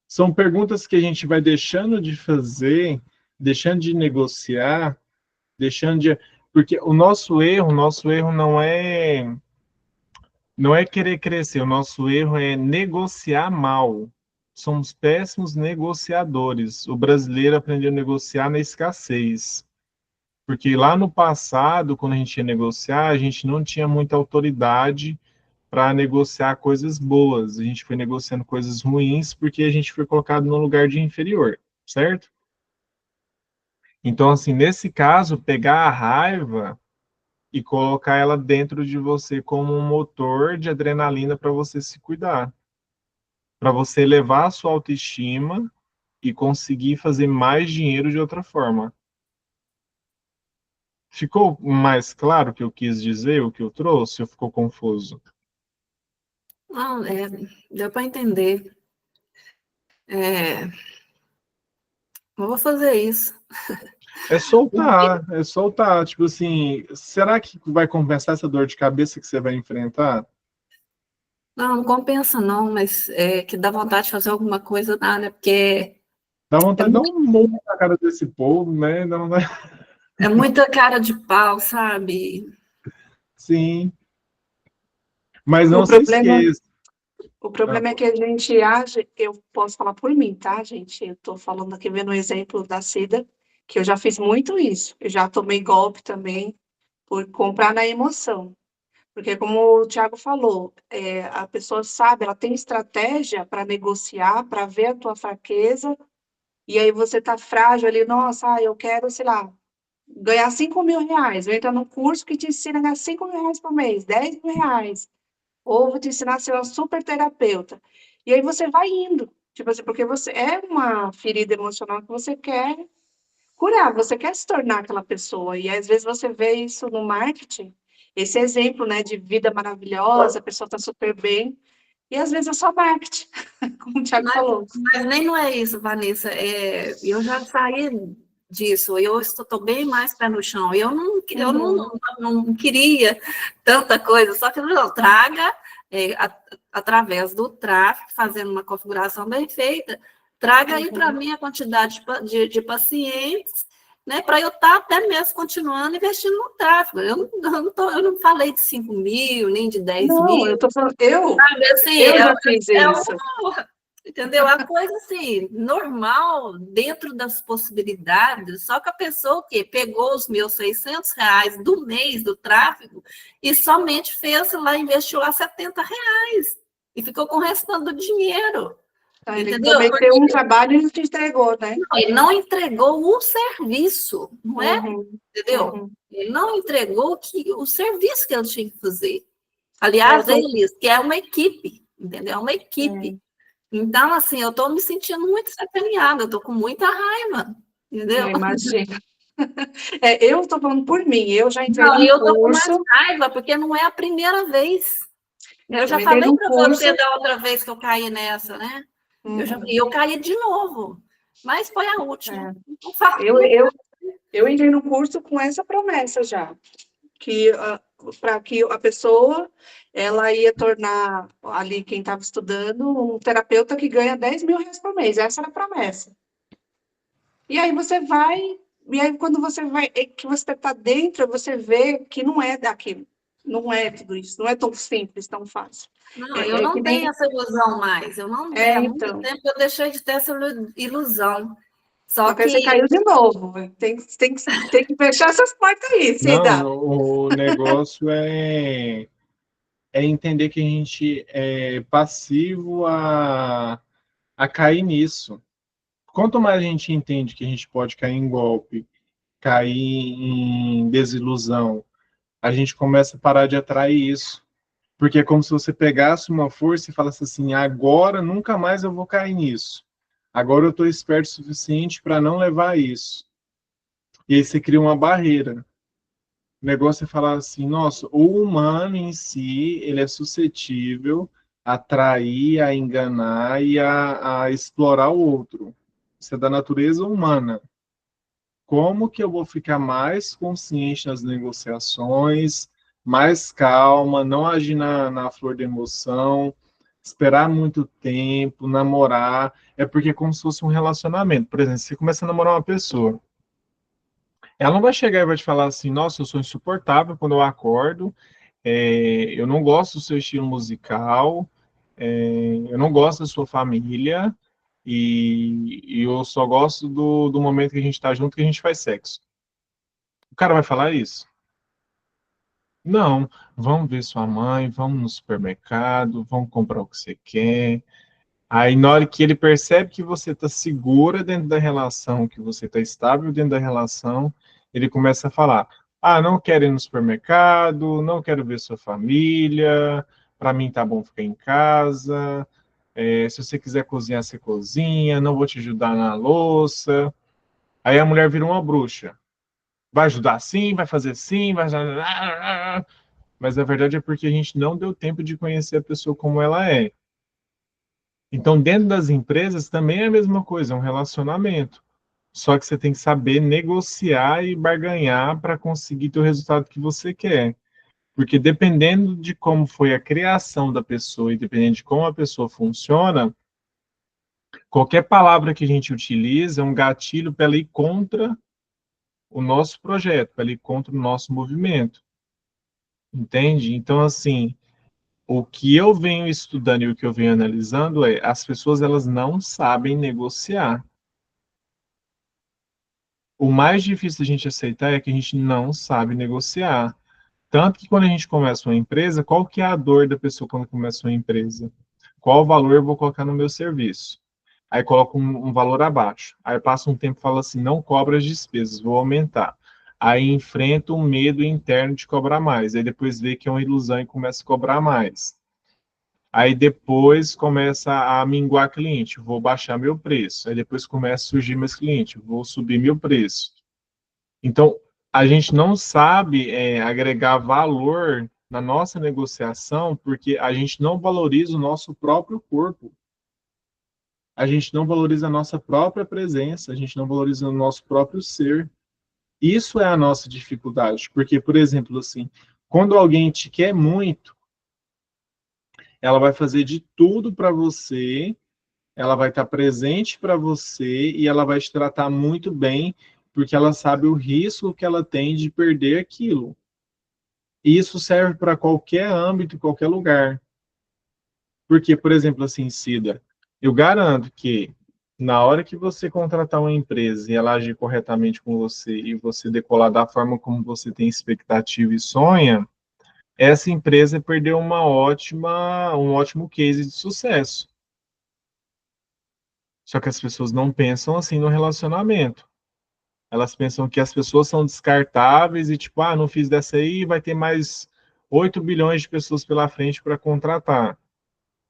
São perguntas que a gente vai deixando de fazer, deixando de negociar, deixando de... Porque o nosso erro não é querer crescer, o nosso erro é negociar mal. Somos péssimos negociadores. O brasileiro aprendeu a negociar na escassez. Porque lá no passado, quando a gente ia negociar, a gente não tinha muita autoridade para negociar coisas boas. A gente foi negociando coisas ruins porque a gente foi colocado no lugar de inferior, certo? Então, assim, nesse caso, pegar a raiva e colocar ela dentro de você como um motor de adrenalina para você se cuidar, para você elevar a sua autoestima e conseguir fazer mais dinheiro de outra forma. Ficou mais claro o que eu quis dizer, o que eu trouxe, ou ficou confuso? Não, deu para entender. Eu vou fazer isso. É soltar, tipo assim, será que vai compensar essa dor de cabeça que você vai enfrentar? Não, não compensa não, mas que dá vontade de fazer alguma coisa, dá, né? Porque Dá vontade de dar um murro na cara desse povo, né? Dá vontade... é muita cara de pau, sabe? Sim. Mas não O se problema, esqueça. o problema é que a gente age, eu posso falar por mim, tá, gente? Eu tô falando aqui, vendo o exemplo da Cida, que eu já fiz muito isso. Eu já tomei golpe também por comprar na emoção. Porque, como o Thiago falou, a pessoa sabe, ela tem estratégia para negociar, para ver a tua fraqueza, e aí você tá frágil ali, nossa, eu quero, sei lá, ganhar 5.000 reais. Eu entro num curso que te ensina a ganhar 5.000 reais por mês, 10.000 reais. Ou vou te ensinar a ser uma super terapeuta. E aí você vai indo. Tipo assim, porque você é uma ferida emocional que você quer curar, você quer se tornar aquela pessoa. E às vezes você vê isso no marketing, esse exemplo, né, de vida maravilhosa, a pessoa está super bem, e às vezes é só marketing, como o Thiago falou. Mas nem não é isso, Vanessa. Eu já saí disso, eu estou bem mais pé no chão. Eu não queria tanta coisa, só que não, traga através do tráfego, fazendo uma configuração bem feita, traga aí para mim a quantidade de pacientes, né, para eu estar até mesmo continuando investindo no tráfego. Eu não falei de 5.000, nem de 10.000. Não, eu estou falando, Sabe, assim, eu já fiz isso. Entendeu? A coisa assim, normal, dentro das possibilidades, só que a pessoa o quê? Pegou os meus R$ 600 do mês do tráfego e somente fez lá, investiu lá R$ 70 e ficou com o restante do dinheiro. Então, ele Entendeu? prometeu um trabalho e não te entregou, né? Ele não entregou o serviço, não é? Entendeu? Uhum. Ele não entregou o serviço que ele tinha que fazer. Aliás, eles, que é uma equipe, entendeu? É uma equipe. Então, assim, eu estou me sentindo muito sacaneada, eu estou com muita raiva, entendeu? Imagina. Eu estou falando por mim, eu já entrei Não, no eu estou com mais curso. raiva, porque não é a primeira vez. Eu já entrei falei no para curso. você da outra vez que eu caí nessa, né? Eu caí de novo, mas foi a última. Não faço Eu entrei no curso com essa promessa já, que para que a pessoa ela ia tornar ali quem estava estudando um terapeuta que ganha R$ 10.000 por mês. Essa era a promessa. E aí você vai, e aí quando você vai, que você está dentro, você vê que não é daquilo. Não é tudo isso, não é tão simples, tão fácil. Não, eu não tenho essa ilusão mais. Eu não tenho. Há muito tempo eu deixei de ter essa ilusão. Só que você caiu de novo. Tem que fechar essas portas aí, Cida. Não, o negócio é entender que a gente é passivo a cair nisso. Quanto mais a gente entende que a gente pode cair em golpe, cair em desilusão, a gente começa a parar de atrair isso. Porque é como se você pegasse uma força e falasse assim, agora nunca mais eu vou cair nisso. Agora eu estou esperto o suficiente para não levar isso. E aí você cria uma barreira. O negócio é falar assim, nossa, o humano em si, ele é suscetível a trair, a enganar e a explorar o outro. Isso é da natureza humana. Como que eu vou ficar mais consciente nas negociações, mais calma, não agir na flor da emoção, esperar muito tempo, namorar? É porque é como se fosse um relacionamento. Por exemplo, você começa a namorar uma pessoa. Ela não vai chegar e vai te falar assim, nossa, eu sou insuportável quando eu acordo, eu não gosto do seu estilo musical, eu não gosto da sua família, e eu só gosto do momento que a gente está junto, que a gente faz sexo. O cara vai falar isso? Não, vamos ver sua mãe, vamos no supermercado, vamos comprar o que você quer. Aí, na hora que ele percebe que você está segura dentro da relação, que você está estável dentro da relação, ele começa a falar: ah, não quero ir no supermercado, não quero ver sua família, para mim tá bom ficar em casa, se você quiser cozinhar, você cozinha, não vou te ajudar na louça. Aí a mulher vira uma bruxa. Vai ajudar sim, vai fazer sim, vai... Mas a verdade é porque a gente não deu tempo de conhecer a pessoa como ela é. Então, dentro das empresas também é a mesma coisa, é um relacionamento. Só que você tem que saber negociar e barganhar para conseguir ter o resultado que você quer. Porque dependendo de como foi a criação da pessoa e dependendo de como a pessoa funciona, qualquer palavra que a gente utiliza é um gatilho para ela ir contra o nosso projeto, para ela ir contra o nosso movimento. Entende? Então, assim, o que eu venho estudando e o que eu venho analisando é as pessoas elas não sabem negociar. O mais difícil da gente aceitar é que a gente não sabe negociar. Tanto que quando a gente começa uma empresa, qual que é a dor da pessoa quando começa uma empresa? Qual valor eu vou colocar no meu serviço? Aí coloca um valor abaixo. Aí passa um tempo e fala assim, não cobra as despesas, vou aumentar. Aí enfrenta um medo interno de cobrar mais. Aí depois vê que é uma ilusão e começa a cobrar mais. Aí depois começa a minguar cliente, vou baixar meu preço. Aí depois começa a surgir mais cliente, vou subir meu preço. Então, a gente não sabe agregar valor na nossa negociação porque a gente não valoriza o nosso próprio corpo. A gente não valoriza a nossa própria presença, a gente não valoriza o nosso próprio ser. Isso é a nossa dificuldade, porque, por exemplo, assim, quando alguém te quer muito, ela vai fazer de tudo para você, ela vai estar presente para você e ela vai te tratar muito bem, porque ela sabe o risco que ela tem de perder aquilo. E isso serve para qualquer âmbito, qualquer lugar. Porque, por exemplo, assim, Cida, Eu garanto que na hora que você contratar uma empresa e ela agir corretamente com você e você decolar da forma como você tem expectativa e sonha, essa empresa perdeu um ótimo case de sucesso. Só que as pessoas não pensam assim no relacionamento. Elas pensam que as pessoas são descartáveis e tipo, não fiz dessa aí, vai ter mais 8 bilhões de pessoas pela frente para contratar.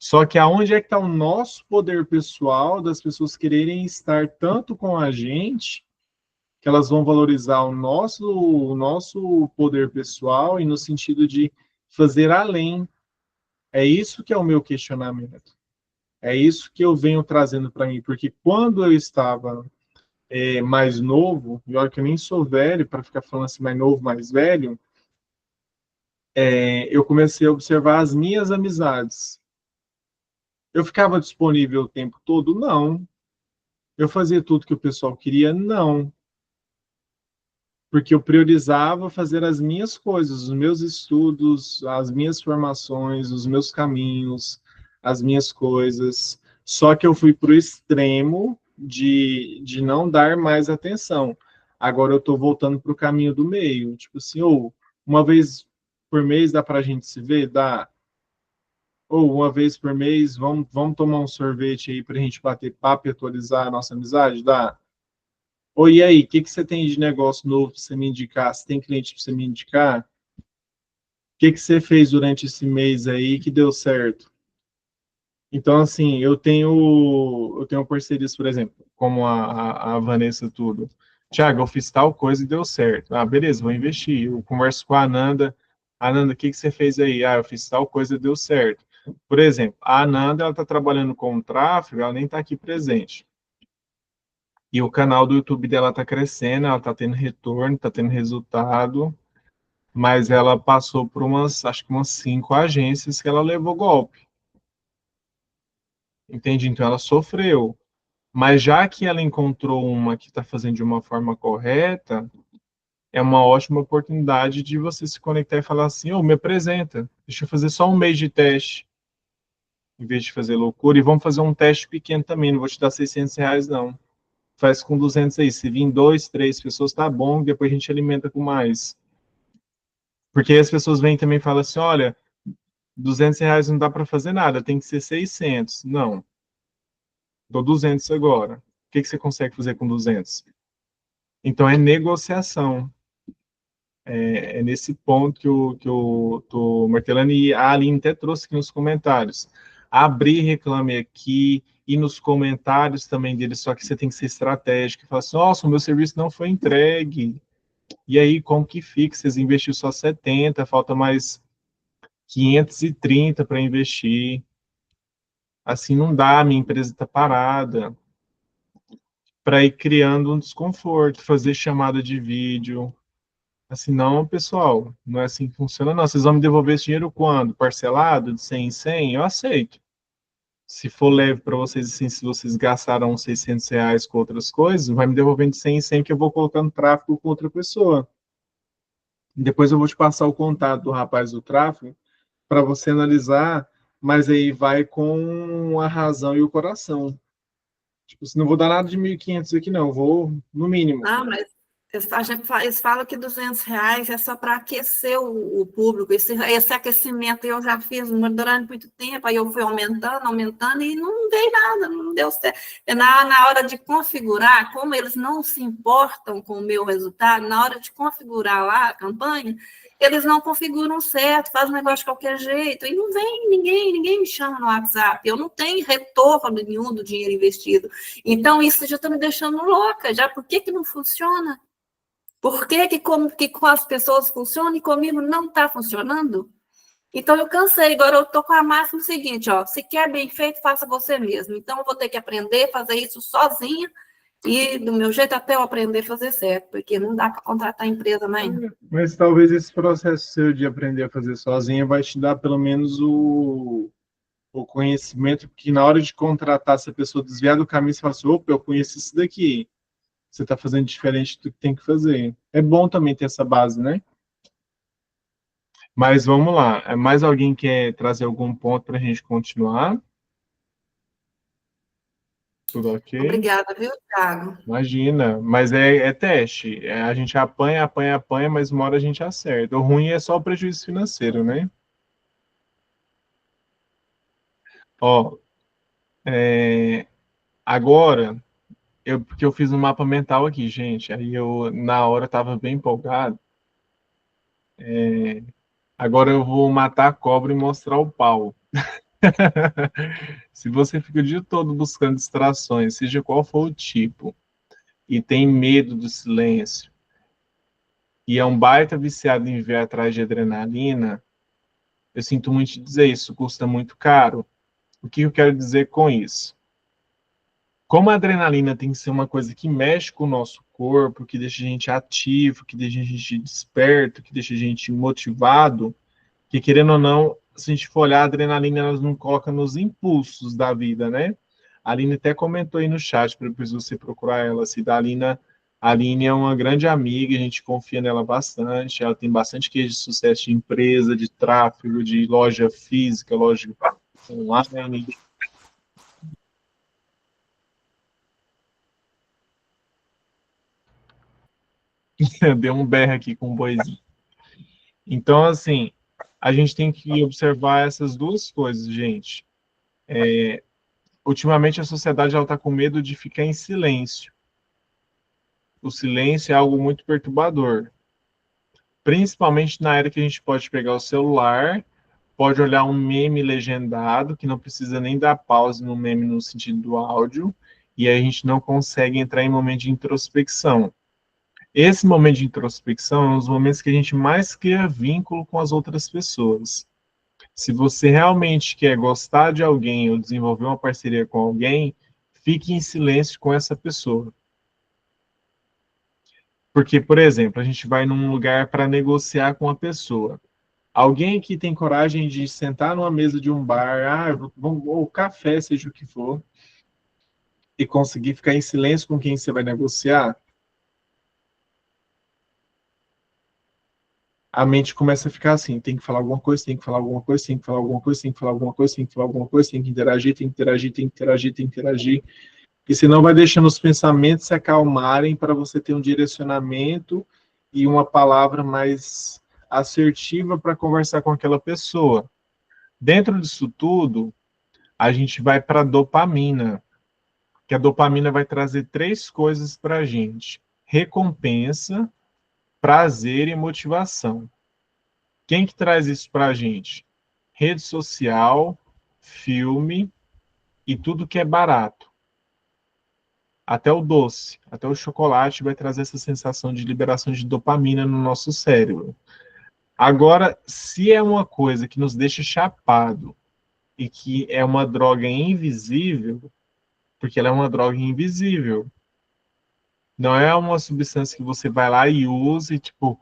Só que aonde é que está o nosso poder pessoal das pessoas quererem estar tanto com a gente que elas vão valorizar o nosso poder pessoal e no sentido de fazer além. É isso que é o meu questionamento. É isso que eu venho trazendo para mim, porque quando eu estava mais novo, e olha que eu nem sou velho para ficar falando assim mais novo, mais velho, eu comecei a observar as minhas amizades. Eu ficava disponível o tempo todo? Não. Eu fazia tudo que o pessoal queria? Não. Porque eu priorizava fazer as minhas coisas, os meus estudos, as minhas formações, os meus caminhos, as minhas coisas. Só que eu fui para o extremo de não dar mais atenção. Agora eu estou voltando para o caminho do meio. Tipo assim, uma vez por mês dá para a gente se ver? Dá. Ou uma vez por mês, vamos tomar um sorvete aí para a gente bater papo e atualizar a nossa amizade? Dá. Oi, e aí, o que você tem de negócio novo para você me indicar? Você tem cliente para você me indicar? O que você fez durante esse mês aí que deu certo? Então, assim, eu tenho parcerias, por exemplo, como a Vanessa tudo. Tiago, eu fiz tal coisa e deu certo. Beleza, vou investir. Eu converso com a Ananda. Ananda, o que você fez aí? Eu fiz tal coisa e deu certo. Por exemplo, a Ananda, ela está trabalhando com tráfego, ela nem está aqui presente. E o canal do YouTube dela está crescendo, ela está tendo retorno, está tendo resultado, mas ela passou por acho que umas 5 agências que ela levou golpe. Entende? Então ela sofreu. Mas já que ela encontrou uma que está fazendo de uma forma correta, é uma ótima oportunidade de você se conectar e falar assim, me apresenta, deixa eu fazer só um mês de teste, em vez de fazer loucura, e vamos fazer um teste pequeno também, não vou te dar R$ 600, não. Faz com 200 aí. Se vir 2, 3 pessoas, tá bom, depois a gente alimenta com mais. Porque aí as pessoas vêm também e falam assim, olha, R$ 200 não dá para fazer nada, tem que ser 600. Não, dou 200 agora. O que você consegue fazer com 200? Então é negociação. É nesse ponto que eu tô martelando, e a Aline até trouxe aqui nos comentários. Abrir reclame aqui, e nos comentários também dele, só que você tem que ser estratégico, e falar assim, nossa, o meu serviço não foi entregue. E aí, como que fica? Vocês investiram só 70, falta mais 530 para investir. Assim não dá, minha empresa está parada. Para ir criando um desconforto, fazer chamada de vídeo. Assim, não, pessoal, não é assim que funciona, não. Vocês vão me devolver esse dinheiro quando? Parcelado, de 100 em 100? Eu aceito. Se for leve para vocês, assim, se vocês gastaram R$ 600 com outras coisas, vai me devolvendo de 100 em 100 que eu vou colocando tráfego com outra pessoa. Depois eu vou te passar o contato do rapaz do tráfego para você analisar, mas aí vai com a razão e o coração. Tipo, se não vou dar nada de 1.500 aqui, não, vou no mínimo. Mas eles falam que R$ 200 é só para aquecer o público. Esse aquecimento eu já fiz durante muito tempo, aí eu fui aumentando, e não dei nada, não deu certo. Na hora de configurar, como eles não se importam com o meu resultado, na hora de configurar lá a campanha, eles não configuram certo, fazem um negócio de qualquer jeito, e não vem ninguém me chama no WhatsApp, eu não tenho retorno nenhum do dinheiro investido. Então, isso já está me deixando louca, já. Por que não funciona? Por que com as pessoas funciona e comigo não está funcionando? Então, eu cansei. Agora, eu estou com a máxima seguinte, se quer bem feito, faça você mesmo. Então, eu vou ter que aprender a fazer isso sozinha e, do meu jeito, até eu aprender a fazer certo, porque não dá para contratar empresa mais. Mas talvez esse processo seu de aprender a fazer sozinha vai te dar, pelo menos, o conhecimento, que na hora de contratar, se a pessoa desviar do caminho, você fala assim, opa, eu conheço isso daqui. Você está fazendo diferente do que tem que fazer. É bom também ter essa base, né? Mas vamos lá. Mais alguém quer trazer algum ponto para a gente continuar? Tudo ok? Obrigada, viu, Thiago? Imagina, mas é teste. A gente apanha, apanha, apanha, mas uma hora a gente acerta. O ruim é só o prejuízo financeiro, né? Ó, agora, porque eu fiz um mapa mental aqui, gente. Aí eu, na hora, tava bem empolgado. Agora eu vou matar a cobra e mostrar o pau. Se você fica o dia todo buscando distrações, seja qual for o tipo, e tem medo do silêncio, e é um baita viciado em ver atrás de adrenalina, eu sinto muito te dizer isso, custa muito caro. O que eu quero dizer com isso? Como a adrenalina tem que ser uma coisa que mexe com o nosso corpo, que deixa a gente ativo, que deixa a gente desperto, que deixa a gente motivado, que querendo ou não, se a gente for olhar, a adrenalina ela não coloca nos impulsos da vida, né? A Aline até comentou aí no chat, para depois você procurar ela, se da a Aline é uma grande amiga, a gente confia nela bastante, ela tem bastante queijo de sucesso de empresa, de tráfego, de loja física, loja online. Deu um berro aqui com o boizinho. Então, assim, a gente tem que observar essas duas coisas, gente. Ultimamente, a sociedade está com medo de ficar em silêncio. O silêncio é algo muito perturbador. Principalmente na era que a gente pode pegar o celular, pode olhar um meme legendado, que não precisa nem dar pause no meme no sentido do áudio, e aí a gente não consegue entrar em momento de introspecção. Esse momento de introspecção é um dos momentos que a gente mais cria vínculo com as outras pessoas. Se você realmente quer gostar de alguém ou desenvolver uma parceria com alguém, fique em silêncio com essa pessoa. Porque, por exemplo, a gente vai num lugar para negociar com a pessoa. Alguém que tem coragem de sentar numa mesa de um bar, ou café, seja o que for, e conseguir ficar em silêncio com quem você vai negociar, a mente começa a ficar assim, tem que falar alguma coisa, tem que falar alguma coisa, tem que falar alguma coisa, tem que falar alguma coisa, tem que falar alguma coisa, tem que interagir, tem que interagir, tem que interagir, tem que interagir. E senão vai deixando os pensamentos se acalmarem para você ter um direcionamento e uma palavra mais assertiva para conversar com aquela pessoa. Dentro disso tudo, a gente vai para a dopamina, que a dopamina vai trazer três coisas para a gente: recompensa, prazer e motivação. Quem que traz isso para a gente? Rede social, filme e tudo que é barato. Até o doce, até o chocolate vai trazer essa sensação de liberação de dopamina no nosso cérebro. Agora, se é uma coisa que nos deixa chapado e que é uma droga invisível, porque ela é uma droga invisível, não é uma substância que você vai lá e usa e tipo,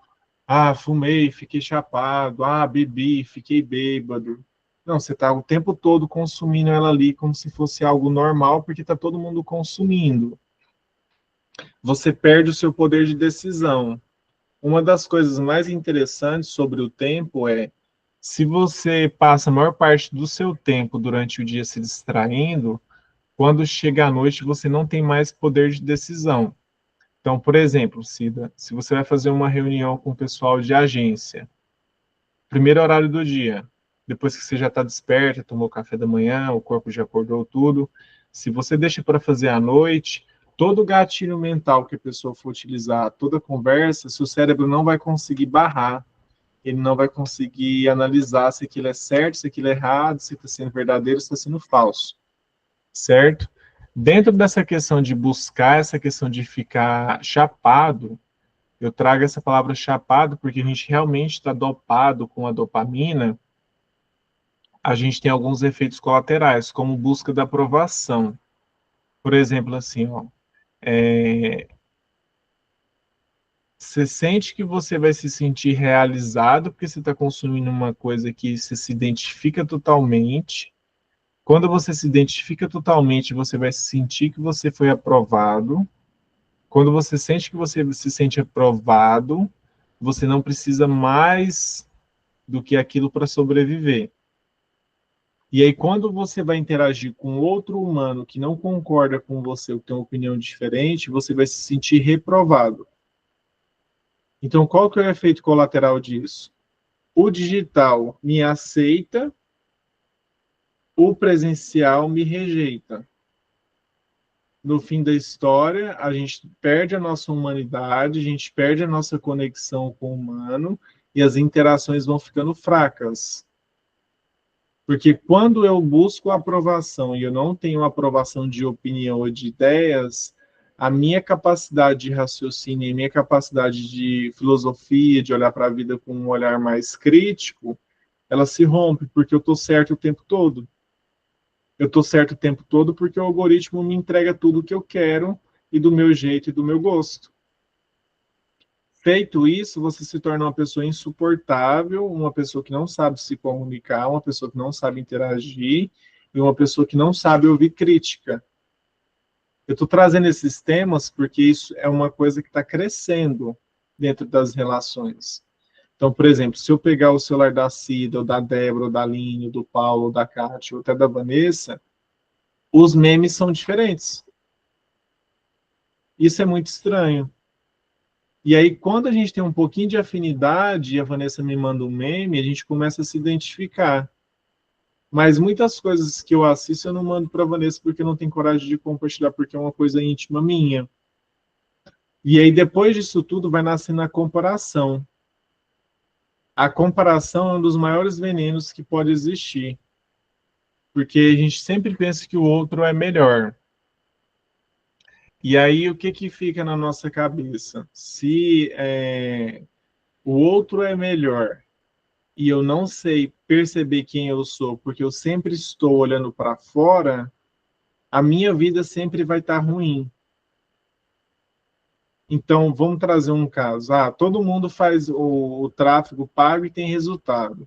fumei, fiquei chapado, bebi, fiquei bêbado. Não, você está o tempo todo consumindo ela ali como se fosse algo normal, porque está todo mundo consumindo. Você perde o seu poder de decisão. Uma das coisas mais interessantes sobre o tempo é, se você passa a maior parte do seu tempo durante o dia se distraindo, quando chega à noite você não tem mais poder de decisão. Então, por exemplo, Cida, se você vai fazer uma reunião com o pessoal de agência, primeiro horário do dia, depois que você já está desperta, tomou café da manhã, o corpo já acordou tudo, se você deixa para fazer à noite, todo o gatilho mental que a pessoa for utilizar, toda conversa, seu cérebro não vai conseguir barrar, ele não vai conseguir analisar se aquilo é certo, se aquilo é errado, se está sendo verdadeiro, se está sendo falso, certo? Dentro dessa questão de buscar, essa questão de ficar chapado, eu trago essa palavra chapado porque a gente realmente está dopado com a dopamina, a gente tem alguns efeitos colaterais, como busca da aprovação. Por exemplo, assim, você sente que você vai se sentir realizado porque você está consumindo uma coisa que você se identifica totalmente. Quando você se identifica totalmente, você vai sentir que você foi aprovado. Quando você sente que você se sente aprovado, você não precisa mais do que aquilo para sobreviver. E aí, quando você vai interagir com outro humano que não concorda com você, ou que tem uma opinião diferente, você vai se sentir reprovado. Então, qual que é o efeito colateral disso? O digital me aceita, o presencial me rejeita. No fim da história, a gente perde a nossa humanidade, a gente perde a nossa conexão com o humano e as interações vão ficando fracas. Porque quando eu busco aprovação e eu não tenho aprovação de opinião ou de ideias, a minha capacidade de raciocínio e minha capacidade de filosofia, de olhar para a vida com um olhar mais crítico, ela se rompe, porque eu estou certo o tempo todo. Eu estou certo o tempo todo porque o algoritmo me entrega tudo o que eu quero e do meu jeito e do meu gosto. Feito isso, você se torna uma pessoa insuportável, uma pessoa que não sabe se comunicar, uma pessoa que não sabe interagir e uma pessoa que não sabe ouvir crítica. Eu estou trazendo esses temas porque isso é uma coisa que está crescendo dentro das relações. Então, por exemplo, se eu pegar o celular da Cida, ou da Débora, ou da Aline, ou do Paulo, ou da Kátia, ou até da Vanessa, os memes são diferentes. Isso é muito estranho. E aí, quando a gente tem um pouquinho de afinidade, e a Vanessa me manda um meme, a gente começa a se identificar. Mas muitas coisas que eu assisto, eu não mando para a Vanessa porque eu não tenho coragem de compartilhar, porque é uma coisa íntima minha. E aí, depois disso tudo, vai nascendo a comparação. A comparação é um dos maiores venenos que pode existir. Porque a gente sempre pensa que o outro é melhor. E aí, o que que fica na nossa cabeça? Se o outro é melhor e eu não sei perceber quem eu sou, porque eu sempre estou olhando para fora, a minha vida sempre vai estar ruim. Então, vamos trazer um caso. Todo mundo faz o tráfego pago e tem resultado.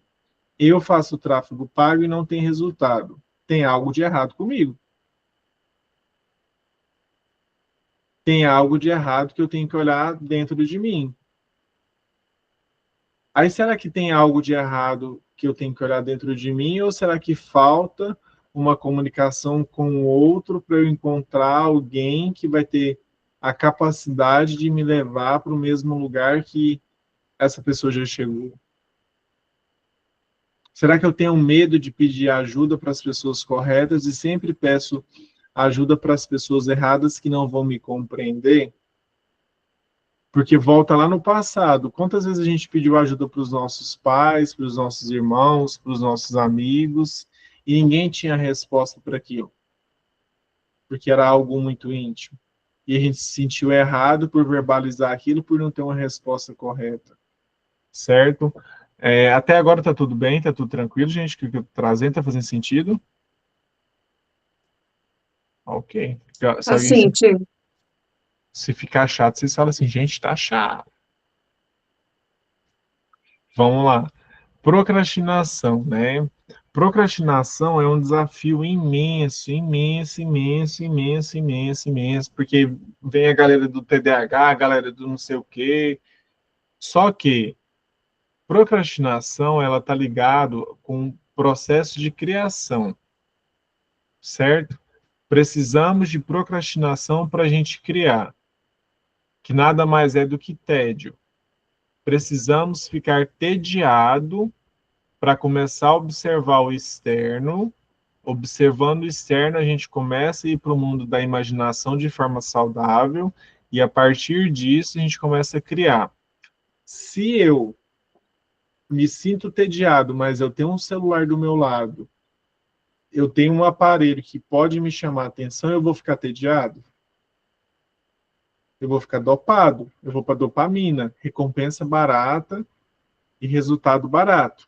Eu faço o tráfego pago e não tem resultado. Tem algo de errado comigo. Tem algo de errado que eu tenho que olhar dentro de mim. Aí, será que tem algo de errado que eu tenho que olhar dentro de mim? Ou será que falta uma comunicação com o outro para eu encontrar alguém que vai ter a capacidade de me levar para o mesmo lugar que essa pessoa já chegou? Será que eu tenho medo de pedir ajuda para as pessoas corretas e sempre peço ajuda para as pessoas erradas que não vão me compreender? Porque volta lá no passado. Quantas vezes a gente pediu ajuda para os nossos pais, para os nossos irmãos, para os nossos amigos, e ninguém tinha resposta para aquilo? Porque era algo muito íntimo. E a gente se sentiu errado por verbalizar aquilo, por não ter uma resposta correta. Certo? Até agora tá tudo bem, tá tudo tranquilo, gente? O que eu tô trazendo tá fazendo sentido? Ok. Assim, Tio. Se ficar chato, vocês falam assim, gente, tá chato. Vamos lá. Procrastinação, né? Procrastinação é um desafio imenso, imenso, imenso, imenso, imenso, imenso, porque vem a galera do TDAH, a galera do não sei o quê. Só que procrastinação, ela tá ligado com processo de criação, certo? Precisamos de procrastinação para a gente criar, que nada mais é do que tédio. Precisamos ficar tediado para começar a observar o externo. Observando o externo, a gente começa a ir para o mundo da imaginação de forma saudável e, a partir disso, a gente começa a criar. Se eu me sinto tediado, mas eu tenho um celular do meu lado, eu tenho um aparelho que pode me chamar a atenção, eu vou ficar tediado? Eu vou ficar dopado, eu vou para dopamina, recompensa barata e resultado barato.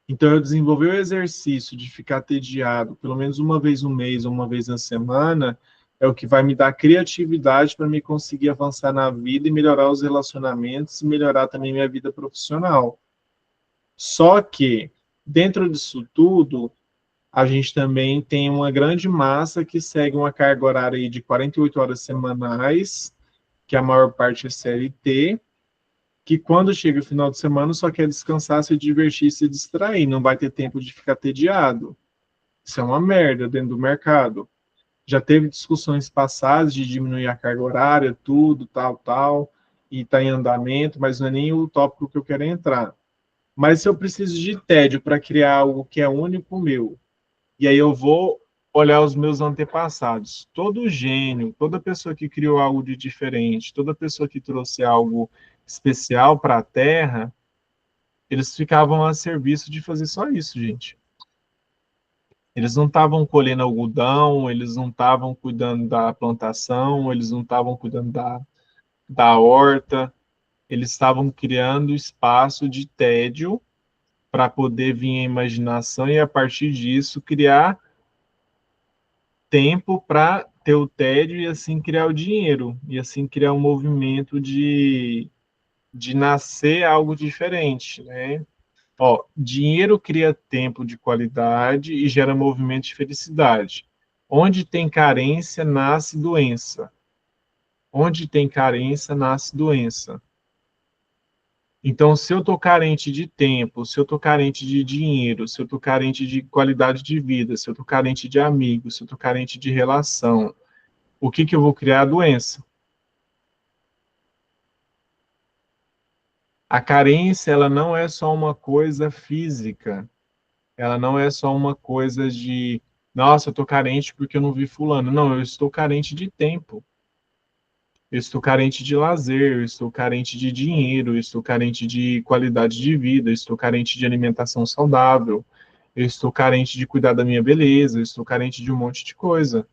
Então, eu desenvolvi o exercício de ficar tediado, pelo menos uma vez no mês ou uma vez na semana, é o que vai me dar criatividade para me conseguir avançar na vida e melhorar os relacionamentos e melhorar também minha vida profissional. Só que, dentro disso tudo, a gente também tem uma grande massa que segue uma carga horária aí de 48 horas semanais, que a maior parte é CLT, que quando chega o final de semana só quer descansar, se divertir, se distrair, não vai ter tempo de ficar tediado. Isso é uma merda dentro do mercado. Já teve discussões passadas de diminuir a carga horária, tudo, tal, e está em andamento, mas não é nem o tópico que eu quero entrar. Mas se eu preciso de tédio para criar algo que é único meu, e aí eu vou olhar os meus antepassados, todo gênio, toda pessoa que criou algo de diferente, toda pessoa que trouxe algo especial para a Terra, eles ficavam a serviço de fazer só isso, gente. Eles não estavam colhendo algodão, eles não estavam cuidando da plantação, eles não estavam cuidando da horta, eles estavam criando espaço de tédio para poder vir a imaginação e, a partir disso, criar tempo para ter o tédio e, assim, criar o dinheiro, e, assim, criar um movimento de nascer algo diferente, né? Ó, dinheiro cria tempo de qualidade e gera movimento de felicidade. Onde tem carência, nasce doença. Onde tem carência, nasce doença. Então, se eu estou carente de tempo, se eu estou carente de dinheiro, se eu estou carente de qualidade de vida, se eu estou carente de amigos, se eu estou carente de relação, o que eu vou criar? A doença. A carência, ela não é só uma coisa física. Ela não é só uma coisa de, nossa, eu estou carente porque eu não vi fulano. Não, eu estou carente de tempo. Eu estou carente de lazer, eu estou carente de dinheiro, eu estou carente de qualidade de vida, eu estou carente de alimentação saudável, eu estou carente de cuidar da minha beleza, eu estou carente de um monte de coisa.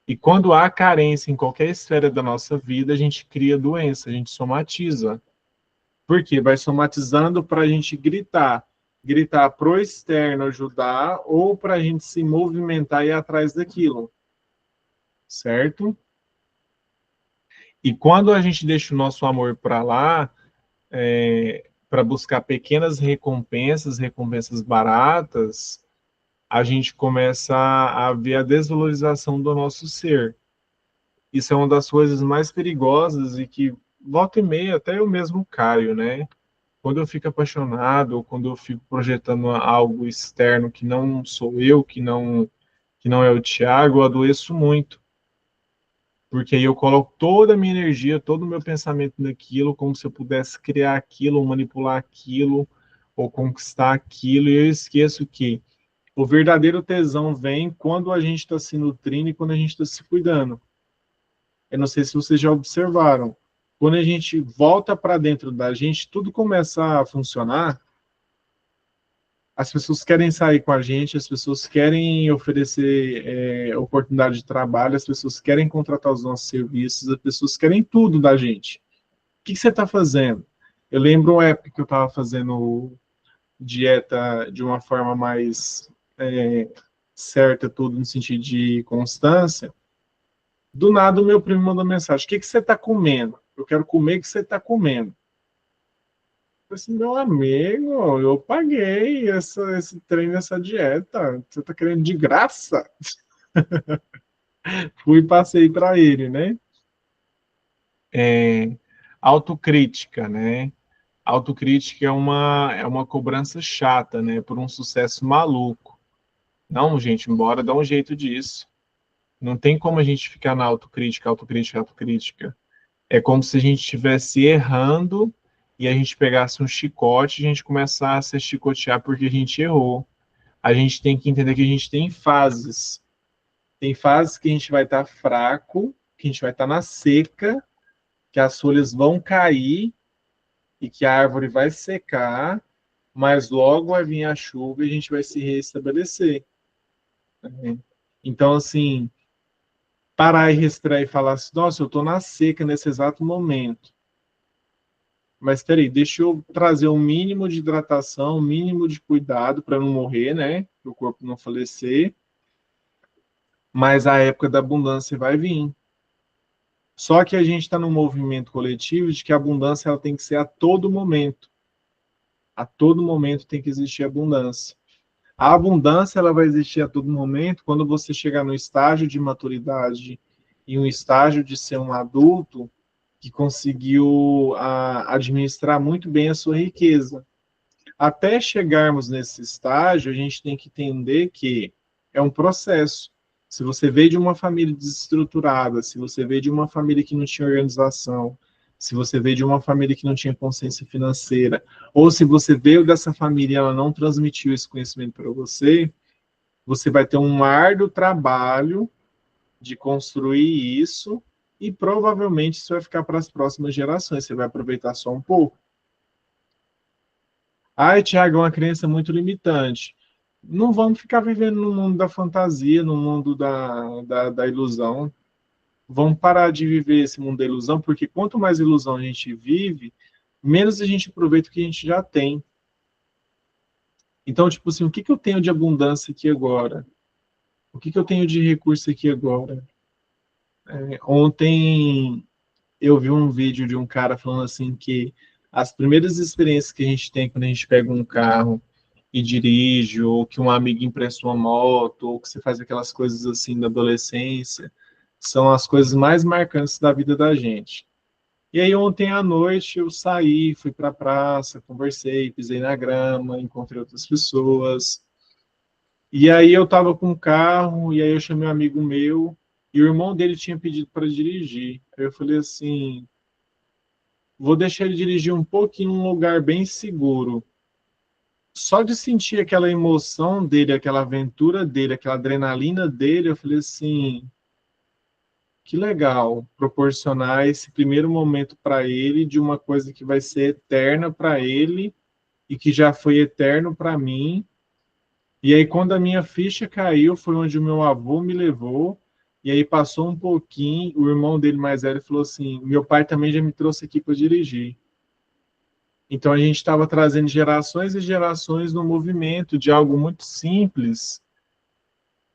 E quando há carência em qualquer esfera da nossa vida, a gente cria doença, a gente somatiza. Por quê? Vai somatizando para a gente gritar para o externo ajudar ou para a gente se movimentar e ir atrás daquilo. Certo? E quando a gente deixa o nosso amor para lá, para buscar pequenas recompensas, recompensas baratas, a gente começa a ver a desvalorização do nosso ser. Isso é uma das coisas mais perigosas e que, volta e meia, até eu mesmo caio, né? Quando eu fico apaixonado, ou quando eu fico projetando algo externo que não sou eu, que não é o Thiago, eu adoeço muito. Porque aí eu coloco toda a minha energia, todo o meu pensamento naquilo, como se eu pudesse criar aquilo, ou manipular aquilo, ou conquistar aquilo, e eu esqueço que o verdadeiro tesão vem quando a gente está se nutrindo e quando a gente está se cuidando. Eu não sei se vocês já observaram. Quando a gente volta para dentro da gente, tudo começa a funcionar. As pessoas querem sair com a gente, as pessoas querem oferecer oportunidade de trabalho, as pessoas querem contratar os nossos serviços, as pessoas querem tudo da gente. O que você está fazendo? Eu lembro uma época que eu estava fazendo dieta de uma forma mais certa, tudo no sentido de constância. Do nada o meu primo mandou mensagem: o que você está comendo? Eu quero comer o que você está comendo. Eu falei assim, meu amigo, eu paguei esse treino, essa dieta. Você está querendo de graça? Fui e passei para ele, né? Autocrítica, né? Autocrítica é uma cobrança chata, né? Por um sucesso maluco. Não, gente, bora dar um jeito disso. Não tem como a gente ficar na autocrítica. É como se a gente estivesse errando e a gente pegasse um chicote e a gente começasse a se chicotear porque a gente errou. A gente tem que entender que a gente tem fases. Tem fases que a gente vai estar fraco, que a gente vai estar na seca, que as folhas vão cair e que a árvore vai secar, mas logo vai vir a chuva e a gente vai se restabelecer. Então, assim, parar e respirar e falar assim, nossa, eu estou na seca nesse exato momento. Mas peraí, deixa eu trazer um mínimo de hidratação, um mínimo de cuidado para não morrer, né? Para o corpo não falecer. Mas a época da abundância vai vir. Só que a gente está num movimento coletivo de que a abundância ela tem que ser a todo momento. A todo momento tem que existir abundância. A abundância ela vai existir a todo momento quando você chegar no estágio de maturidade e um estágio de ser um adulto que conseguiu administrar muito bem a sua riqueza. Até chegarmos nesse estágio, a gente tem que entender que é um processo. Se você veio de uma família desestruturada, se você veio de uma família que não tinha organização, se você veio de uma família que não tinha consciência financeira, ou se você veio dessa família e ela não transmitiu esse conhecimento para você, você vai ter um árduo trabalho de construir isso e provavelmente isso vai ficar para as próximas gerações, você vai aproveitar só um pouco. Ai, Tiago, é uma crença muito limitante. Não vamos ficar vivendo no mundo da fantasia, no mundo da ilusão. Vamos parar de viver esse mundo da ilusão, porque quanto mais ilusão a gente vive, menos a gente aproveita o que a gente já tem. Então, tipo assim, o que eu tenho de abundância aqui agora? O que eu tenho de recurso aqui agora? Ontem eu vi um vídeo de um cara falando assim que as primeiras experiências que a gente tem quando a gente pega um carro e dirige, ou que um amigo empresta uma moto, ou que você faz aquelas coisas assim da adolescência, são as coisas mais marcantes da vida da gente. E aí ontem à noite eu saí, fui para a praça, conversei, pisei na grama, encontrei outras pessoas. E aí eu estava com o carro, e aí eu chamei um amigo meu, e o irmão dele tinha pedido para dirigir. Aí eu falei assim, vou deixar ele dirigir um pouquinho em um lugar bem seguro. Só de sentir aquela emoção dele, aquela aventura dele, aquela adrenalina dele, eu falei assim, que legal proporcionar esse primeiro momento para ele de uma coisa que vai ser eterna para ele e que já foi eterno para mim. E aí quando a minha ficha caiu, foi onde o meu avô me levou. E aí passou um pouquinho, o irmão dele mais velho falou assim, meu pai também já me trouxe aqui para dirigir. Então a gente estava trazendo gerações e gerações no movimento de algo muito simples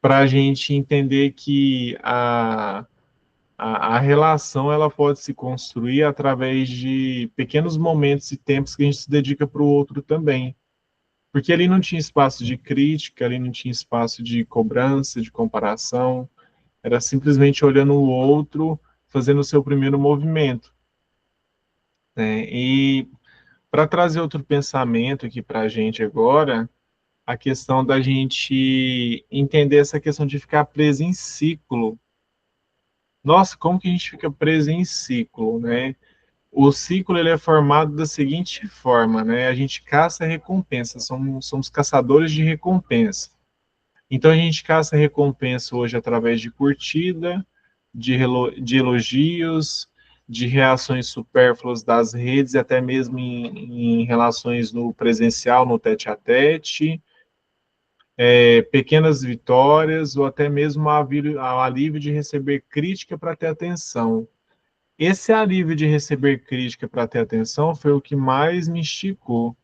para a gente entender que a relação ela pode se construir através de pequenos momentos e tempos que a gente se dedica para o outro também. Porque ali não tinha espaço de crítica, ali não tinha espaço de cobrança, de comparação, era simplesmente olhando o outro, fazendo o seu primeiro movimento. Né? E para trazer outro pensamento aqui para a gente agora, a questão da gente entender essa questão de ficar preso em ciclo. Nossa, como que a gente fica preso em ciclo, né? O ciclo ele é formado da seguinte forma, né? A gente caça recompensa, somos caçadores de recompensa. Então a gente caça recompensa hoje através de curtida, de elogios, de reações supérfluas das redes, até mesmo em relações no presencial, no tete-a-tete, pequenas vitórias, ou até mesmo o alívio de receber crítica para ter atenção. Esse alívio de receber crítica para ter atenção foi o que mais me esticou,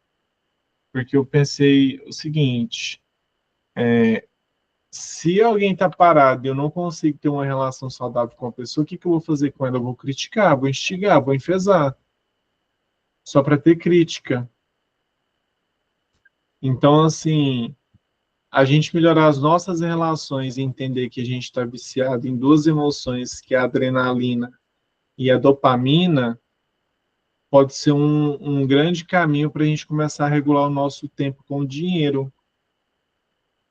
porque eu pensei o seguinte, se alguém está parado e eu não consigo ter uma relação saudável com a pessoa, o que eu vou fazer com ela? Eu vou criticar, vou instigar, vou enfezar, só para ter crítica. Então, assim, a gente melhorar as nossas relações e entender que a gente está viciado em duas emoções, que é a adrenalina e a dopamina, pode ser um grande caminho para a gente começar a regular o nosso tempo com o dinheiro.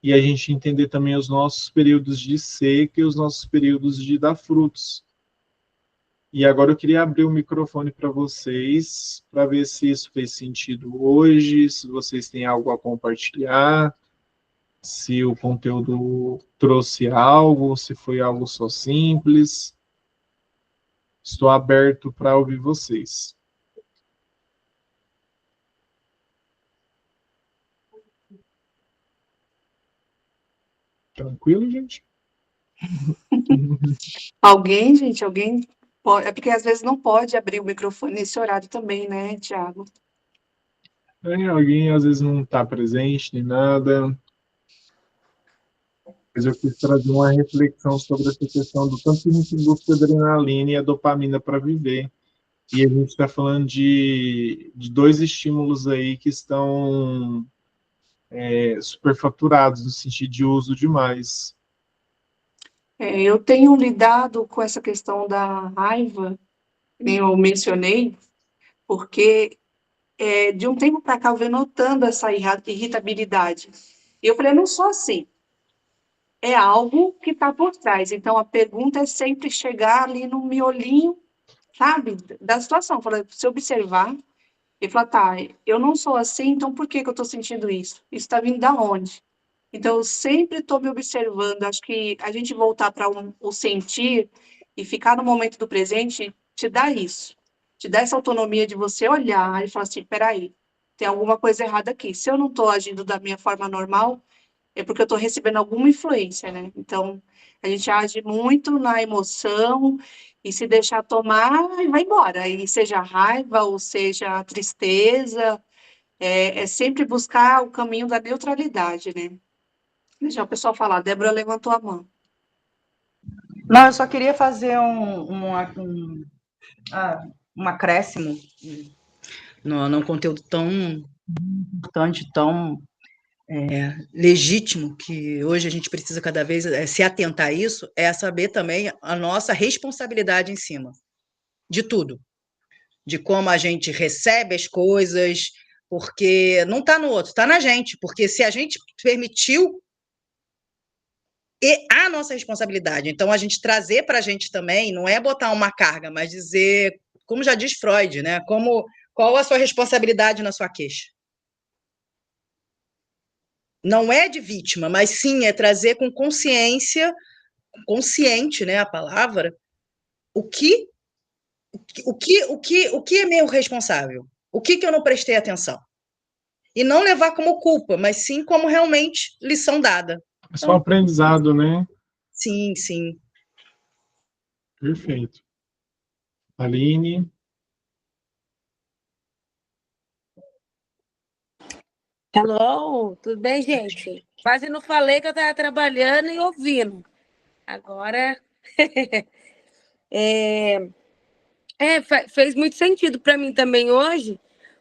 E a gente entender também os nossos períodos de seca e os nossos períodos de dar frutos. E agora eu queria abrir o microfone para vocês, para ver se isso fez sentido hoje, se vocês têm algo a compartilhar, se o conteúdo trouxe algo, se foi algo só simples. Estou aberto para ouvir vocês. Tranquilo, gente? Alguém, gente, alguém pode... É porque às vezes não pode abrir o microfone nesse horário também, né, Tiago? Alguém às vezes não está presente nem nada, mas eu quis trazer uma reflexão sobre essa questão do tanto que a gente busca adrenalina e a dopamina para viver. E a gente está falando de dois estímulos aí que estão superfaturados, no sentido de uso demais. Eu tenho lidado com essa questão da raiva nem eu mencionei, porque de um tempo para cá eu venho notando essa irritabilidade. E eu falei, eu não sou assim. É algo que está por trás. Então, a pergunta é sempre chegar ali no miolinho, sabe, da situação. Falar, se observar e falar, tá, eu não sou assim, então por que que eu estou sentindo isso? Isso está vindo da onde? Então, eu sempre estou me observando. Acho que a gente voltar para o sentir e ficar no momento do presente te dá isso. Te dá essa autonomia de você olhar e falar assim, peraí, tem alguma coisa errada aqui. Se eu não estou agindo da minha forma normal, é porque eu estou recebendo alguma influência, né? Então, a gente age muito na emoção e se deixar tomar, e vai embora. E seja raiva ou seja tristeza, é sempre buscar o caminho da neutralidade, né? Deixa o pessoal falar. Débora levantou a mão. Não, eu só queria fazer um acréscimo num conteúdo tão importante, tão legítimo, que hoje a gente precisa cada vez se atentar a isso, é saber também a nossa responsabilidade em cima de tudo, de como a gente recebe as coisas, porque não está no outro, está na gente, porque se a gente permitiu, e a nossa responsabilidade. Então, a gente trazer para a gente também, não é botar uma carga, mas dizer, como já diz Freud, né? Qual a sua responsabilidade na sua queixa? Não é de vítima, mas sim é trazer com consciência, consciente, né, a palavra, o que é meu responsável? O que eu não prestei atenção? E não levar como culpa, mas sim como realmente lição dada. É só aprendizado, né? Sim, sim. Perfeito. Aline? Alô, tudo bem, gente? Quase não falei que eu estava trabalhando e ouvindo. Agora, fez muito sentido para mim também hoje,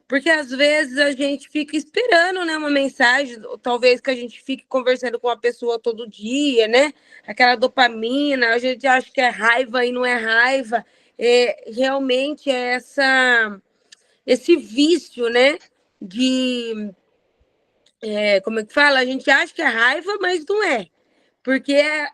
porque às vezes a gente fica esperando, né, uma mensagem, ou talvez que a gente fique conversando com uma pessoa todo dia, né? Aquela dopamina, a gente acha que é raiva e não é raiva. Realmente é esse vício, né? Como é que fala? A gente acha que é raiva, mas não é. Porque é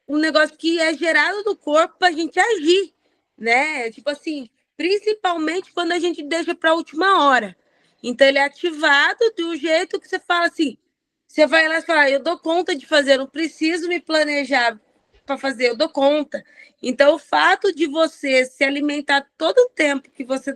um negócio que é gerado do corpo para a gente agir, né? Tipo assim, principalmente quando a gente deixa para a última hora. Então, ele é ativado de um jeito que você fala assim, você vai lá e fala, eu dou conta de fazer, não preciso me planejar para fazer, eu dou conta. Então, o fato de você se alimentar todo o tempo que você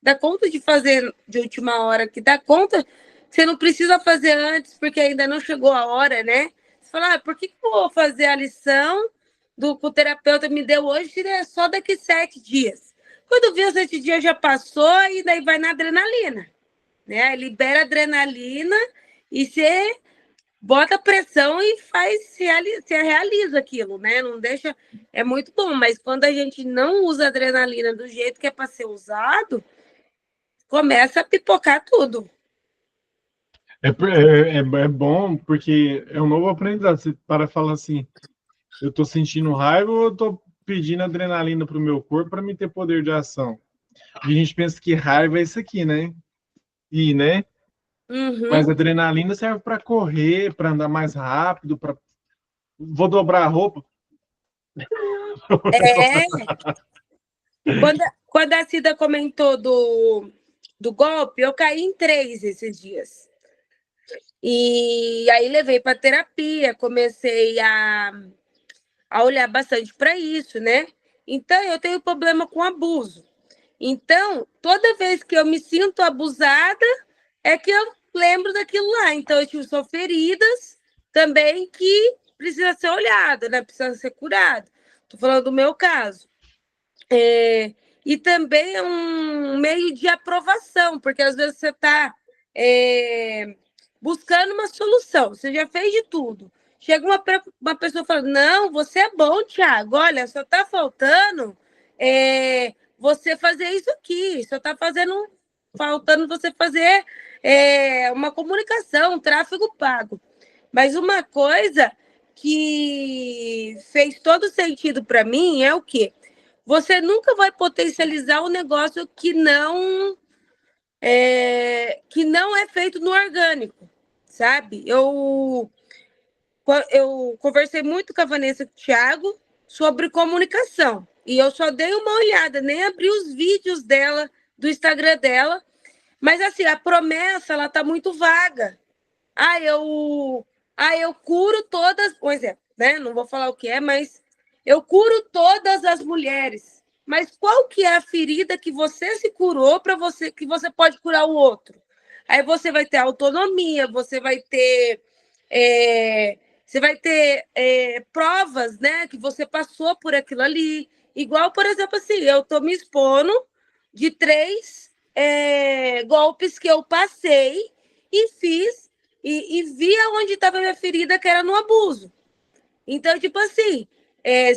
dá conta de fazer de última hora, que dá conta, você não precisa fazer antes, porque ainda não chegou a hora, né? Você fala, por que eu vou fazer a lição que o terapeuta me deu hoje se é só daqui 7 dias? Quando vê os 7 dias já passou e daí vai na adrenalina, né? Libera adrenalina e você bota pressão e se realiza aquilo, né? Não deixa... É muito bom, mas quando a gente não usa adrenalina do jeito que é para ser usado, começa a pipocar tudo. É bom porque é um novo aprendizado. Você para falar assim, eu estou sentindo raiva ou eu estou pedindo adrenalina para o meu corpo para me ter poder de ação? E a gente pensa que raiva é isso aqui, né? Né? Uhum. Mas a adrenalina serve para correr, para andar mais rápido, para vou dobrar a roupa. Quando a Cida comentou do golpe, eu caí em 3 esses dias. E aí levei para terapia, comecei a olhar bastante para isso, né? Então, eu tenho problema com abuso. Então, toda vez que eu me sinto abusada, é que eu lembro daquilo lá. Então, eu sou feridas também que precisa ser olhada, né? Precisa ser curada. Estou falando do meu caso. E também é um meio de aprovação, porque às vezes você está buscando uma solução, você já fez de tudo. Chega uma pessoa falando, não, você é bom, Thiago, olha, só está faltando você fazer isso aqui, só está faltando você fazer uma comunicação, um tráfego pago. Mas uma coisa que fez todo sentido para mim é o quê? você nunca vai potencializar um negócio que não é feito no orgânico, sabe? Eu conversei muito com a Vanessa e com o Thiago sobre comunicação, e eu só dei uma olhada, nem abri os vídeos dela, do Instagram dela, mas assim, a promessa, ela tá muito vaga. Eu curo todas, por exemplo, né? Não vou falar o que é, mas eu curo todas as mulheres. Mas qual que é a ferida que você se curou para você, que você pode curar o outro? Aí você vai ter autonomia, você vai ter provas, né? Que você passou por aquilo ali. Igual, por exemplo, assim, eu estou me expondo de 3 golpes que eu passei e fiz e vi onde estava a minha ferida, que era no abuso. Então, tipo assim,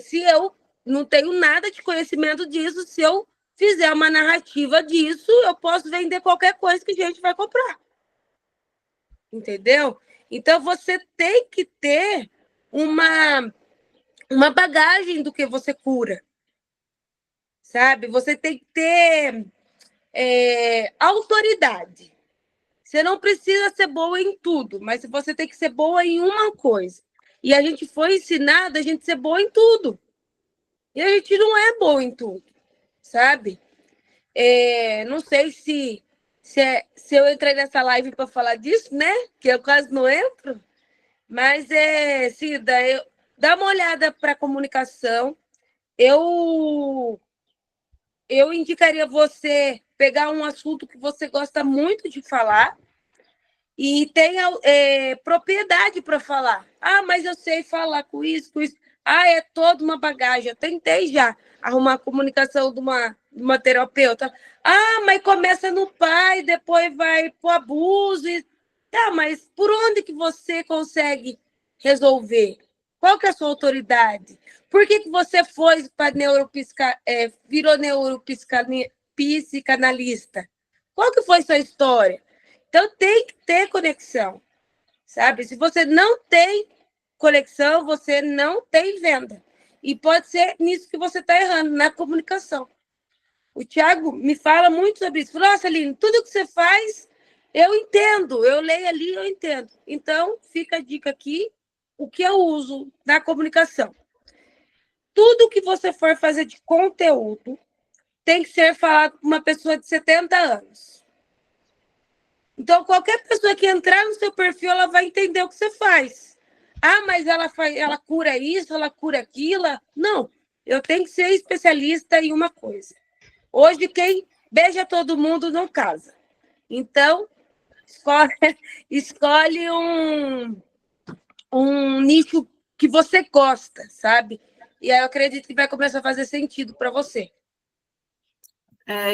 se eu não tenho nada de conhecimento disso, se eu fizer uma narrativa disso, eu posso vender qualquer coisa que a gente vai comprar. Entendeu? Então, você tem que ter uma bagagem do que você cura. Sabe? Você tem que ter autoridade. Você não precisa ser boa em tudo, mas você tem que ser boa em uma coisa. E a gente foi ensinado a gente ser boa em tudo. E a gente não é boa em tudo, sabe? Não sei se eu entrei nessa live para falar disso, né? Que eu quase não entro. Mas, Cida, dá uma olhada para a comunicação. Eu indicaria você pegar um assunto que você gosta muito de falar e tenha propriedade para falar. Mas eu sei falar com isso, com isso. É toda uma bagagem. Eu tentei já arrumar a comunicação de uma terapeuta. Mas começa no pai, depois vai para o abuso. Tá, mas por onde que você consegue resolver? Qual que é a sua autoridade? Por que você foi para virou neuropsicanalista? Qual que foi sua história? Então, tem que ter conexão, sabe? Se você não tem conexão, você não tem venda. E pode ser nisso que você está errando, na comunicação. O Thiago me fala muito sobre isso. Falou, nossa, Aline, tudo que você faz, eu entendo. Eu leio ali, eu entendo. Então, fica a dica aqui, o que eu uso na comunicação. Tudo que você for fazer de conteúdo tem que ser falado por uma pessoa de 70 anos. Então, qualquer pessoa que entrar no seu perfil, ela vai entender o que você faz. Mas ela cura isso, ela cura aquilo. Não, eu tenho que ser especialista em uma coisa. Hoje, quem beija todo mundo não casa. Então, escolhe um nicho que você gosta, sabe? E aí eu acredito que vai começar a fazer sentido para você.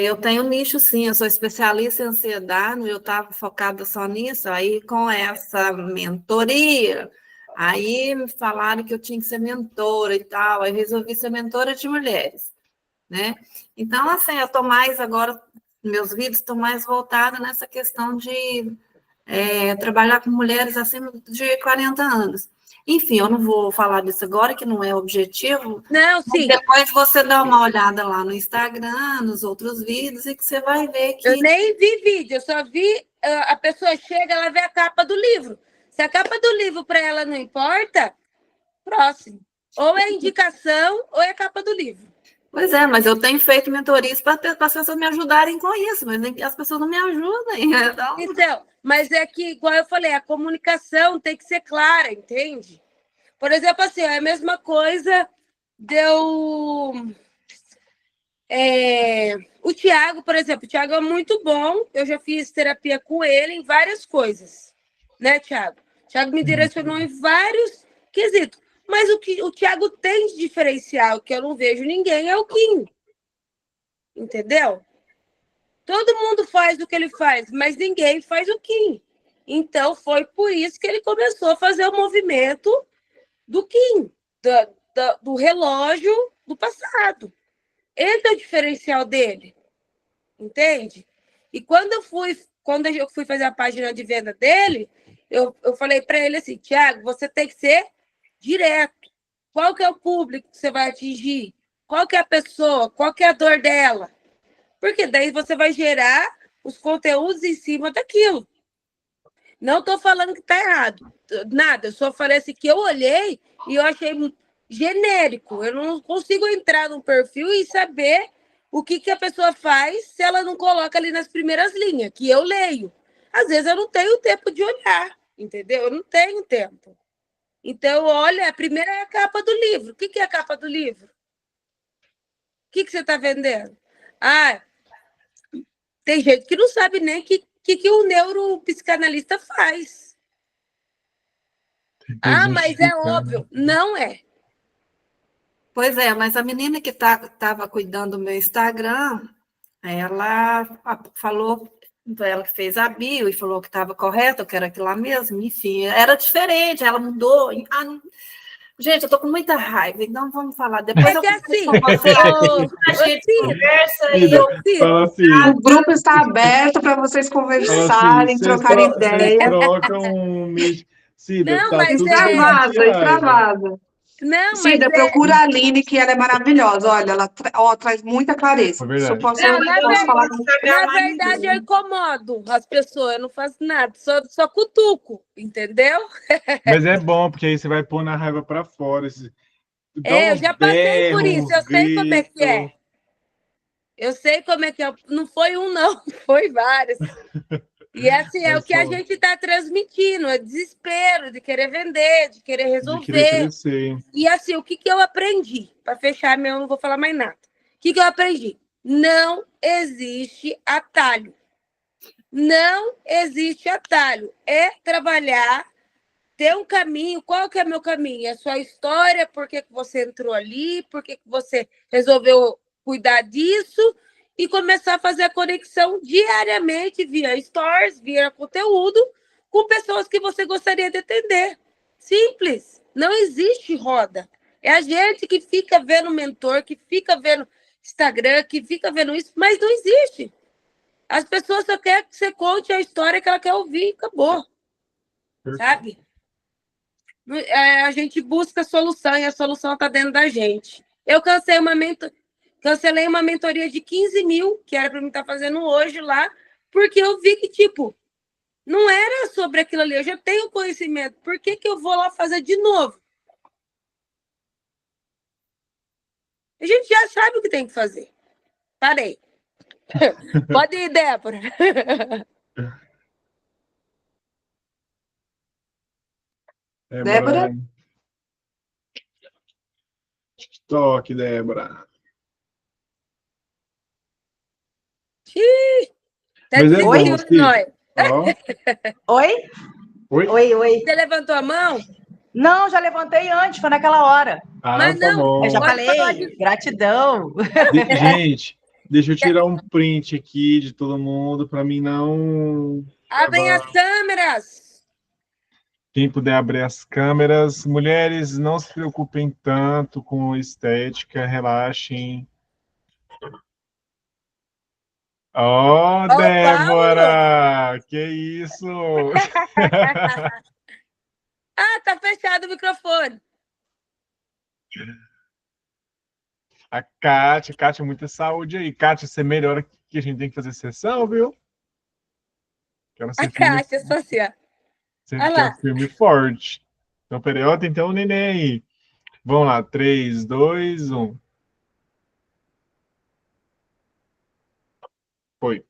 Eu tenho nicho, sim, eu sou especialista em ansiedade, eu estava focada só nisso, aí com essa mentoria, aí me falaram que eu tinha que ser mentora e tal, aí resolvi ser mentora de mulheres, né? Então, assim, eu estou mais agora, meus vídeos estão mais voltados nessa questão de trabalhar com mulheres acima de 40 anos. Enfim, eu não vou falar disso agora, que não é o objetivo. Não, sim. Depois você dá uma olhada lá no Instagram, nos outros vídeos, e que você vai ver que... Eu nem vi vídeo, eu só vi a pessoa chega, ela vê a capa do livro. Se a capa do livro para ela não importa, próximo. Ou é indicação, ou é a capa do livro. Pois é, mas eu tenho feito mentorias para as pessoas me ajudarem com isso, mas as pessoas não me ajudam. Então, mas é que, igual eu falei, a comunicação tem que ser clara, entende? Por exemplo, assim, é a mesma coisa o Thiago, por exemplo, o Thiago é muito bom, eu já fiz terapia com ele em várias coisas, né, Thiago? O Thiago me direcionou em vários quesitos. Mas o que o Thiago tem de diferencial, que eu não vejo ninguém, é o Kim. Entendeu? Todo mundo faz o que ele faz, mas ninguém faz o Kim. Então, foi por isso que ele começou a fazer o movimento do Kim, do relógio do passado. Esse é o diferencial dele. Entende? E quando eu fui fazer a página de venda dele, eu falei para ele assim, Thiago, você tem que ser direto. Qual que é o público que você vai atingir? qual que é a pessoa, qual que é a dor dela. Porque daí você vai gerar os conteúdos em cima daquilo. Não estou falando que está errado, nada. Eu só falei assim que eu olhei e eu achei genérico. Eu não consigo entrar no perfil e saber o que a pessoa faz se ela não coloca ali nas primeiras linhas, que eu leio. Às vezes eu não tenho tempo de olhar, entendeu? Eu não tenho tempo. Então, olha, a primeira é a capa do livro. O que é a capa do livro? O que você está vendendo? Ah, tem gente que não sabe nem o que o neuropsicanalista faz. Ah, mas é óbvio. Não é. Pois é, mas a menina que estava cuidando do meu Instagram, ela falou, ela que fez a bio e falou que estava correto, que era aquilo lá mesmo, enfim, era diferente, ela mudou. Gente, eu tô com muita raiva, então vamos falar depois. É que assim, a gente conversa e eu... Fala assim, O grupo está aberto para vocês conversarem, trocarem ideias. Trocam um meet. Cida, não, tá mas tudo Extravasa. Não, Cida, procura a Aline, que ela é maravilhosa. Olha, ela traz muita clareza. É verdade. Na verdade, eu incomodo as pessoas, eu não faço nada, só cutuco, entendeu? Mas é bom, porque aí você vai pôr na raiva pra fora. Eu já passei por isso, eu sei como é que é. Eu sei como é que é. Não foi um, não, foi vários. E assim, é o que a gente está transmitindo, é desespero de querer vender, de querer resolver. De querer crescer. E assim, o que eu aprendi? Para fechar, eu não vou falar mais nada. O que eu aprendi? Não existe atalho. Não existe atalho. É trabalhar, ter um caminho. Qual que é meu caminho? É a sua história, por que você entrou ali, por que você resolveu cuidar disso, e começar a fazer a conexão diariamente via stories, via conteúdo, com pessoas que você gostaria de atender. Simples. Não existe roda. É a gente que fica vendo mentor, que fica vendo Instagram, que fica vendo isso, mas não existe. As pessoas só querem que você conte a história que ela quer ouvir e acabou. Sabe? A gente busca solução e a solução está dentro da gente. Eu cancelei uma mentoria de 15 mil, que era para mim estar fazendo hoje lá, porque eu vi que, tipo, não era sobre aquilo ali. Eu já tenho conhecimento. Por que eu vou lá fazer de novo? A gente já sabe o que tem que fazer. Parei. Pode ir, Débora. Débora? TikTok, Débora. Mas é bom, Oi? Oi? Você levantou a mão? Não, já levantei antes, foi naquela hora. Mas tá não, bom. Eu já falei, gratidão. Gente, deixa eu tirar um print aqui de todo mundo, para mim não... Abrem as câmeras! Quem puder abrir as câmeras. Mulheres, não se preocupem tanto com estética, relaxem. Ó, Débora! Que isso! Tá fechado o microfone. A Kátia, muita saúde aí. Kátia, você melhora que a gente tem que fazer sessão, viu? A Kátia social. Você quer firme e forte. Então, peraí, ó, tem um neném aí. Vamos lá, 3, 2, 1. Foi.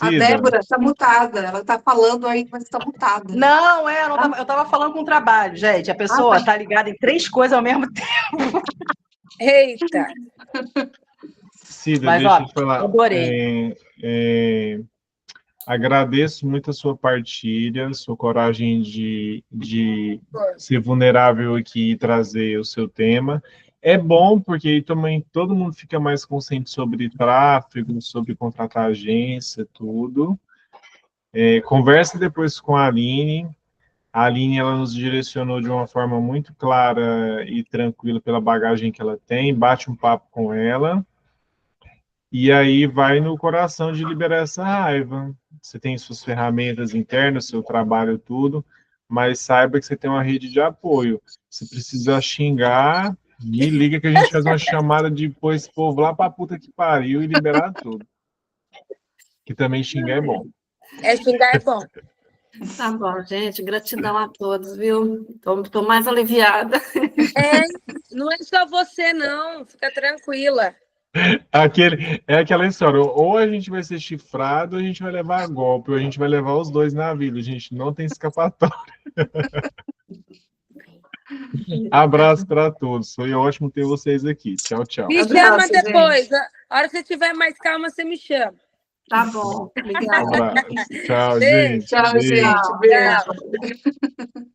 A Débora está mutada. Ela está falando aí, mas está mutada. Não, eu estava falando com o trabalho, gente. A pessoa está ligada em 3 coisas ao mesmo tempo. Eita! Cida, mas, deixa eu te falar. Adorei. Agradeço muito a sua partilha, sua coragem de ser vulnerável aqui e trazer o seu tema. É bom, porque aí também todo mundo fica mais consciente sobre tráfego, sobre contratar agência, tudo. Converse depois com a Aline. A Aline, ela nos direcionou de uma forma muito clara e tranquila pela bagagem que ela tem. Bate um papo com ela. E aí vai no coração de liberar essa raiva. Você tem suas ferramentas internas, seu trabalho, tudo, mas saiba que você tem uma rede de apoio. Se precisar xingar, me liga que a gente faz uma chamada de pôr esse povo lá pra puta que pariu e liberar tudo. Que também xingar é bom. Xingar é bom. Tá bom, gente. Gratidão a todos, viu? Tô mais aliviada. Não é só você, não. Fica tranquila. É aquela história, ou a gente vai ser chifrado, ou a gente vai levar golpe, ou a gente vai levar os dois na vida, gente, não tem escapatória. Abraço para todos, foi ótimo ter vocês aqui. Tchau, tchau. Me chama depois, a hora que você tiver mais calma, você me chama. Tá bom, obrigada. Abraço. Tchau, Beijo. gente. Tchau, Beijo. gente. Beijo.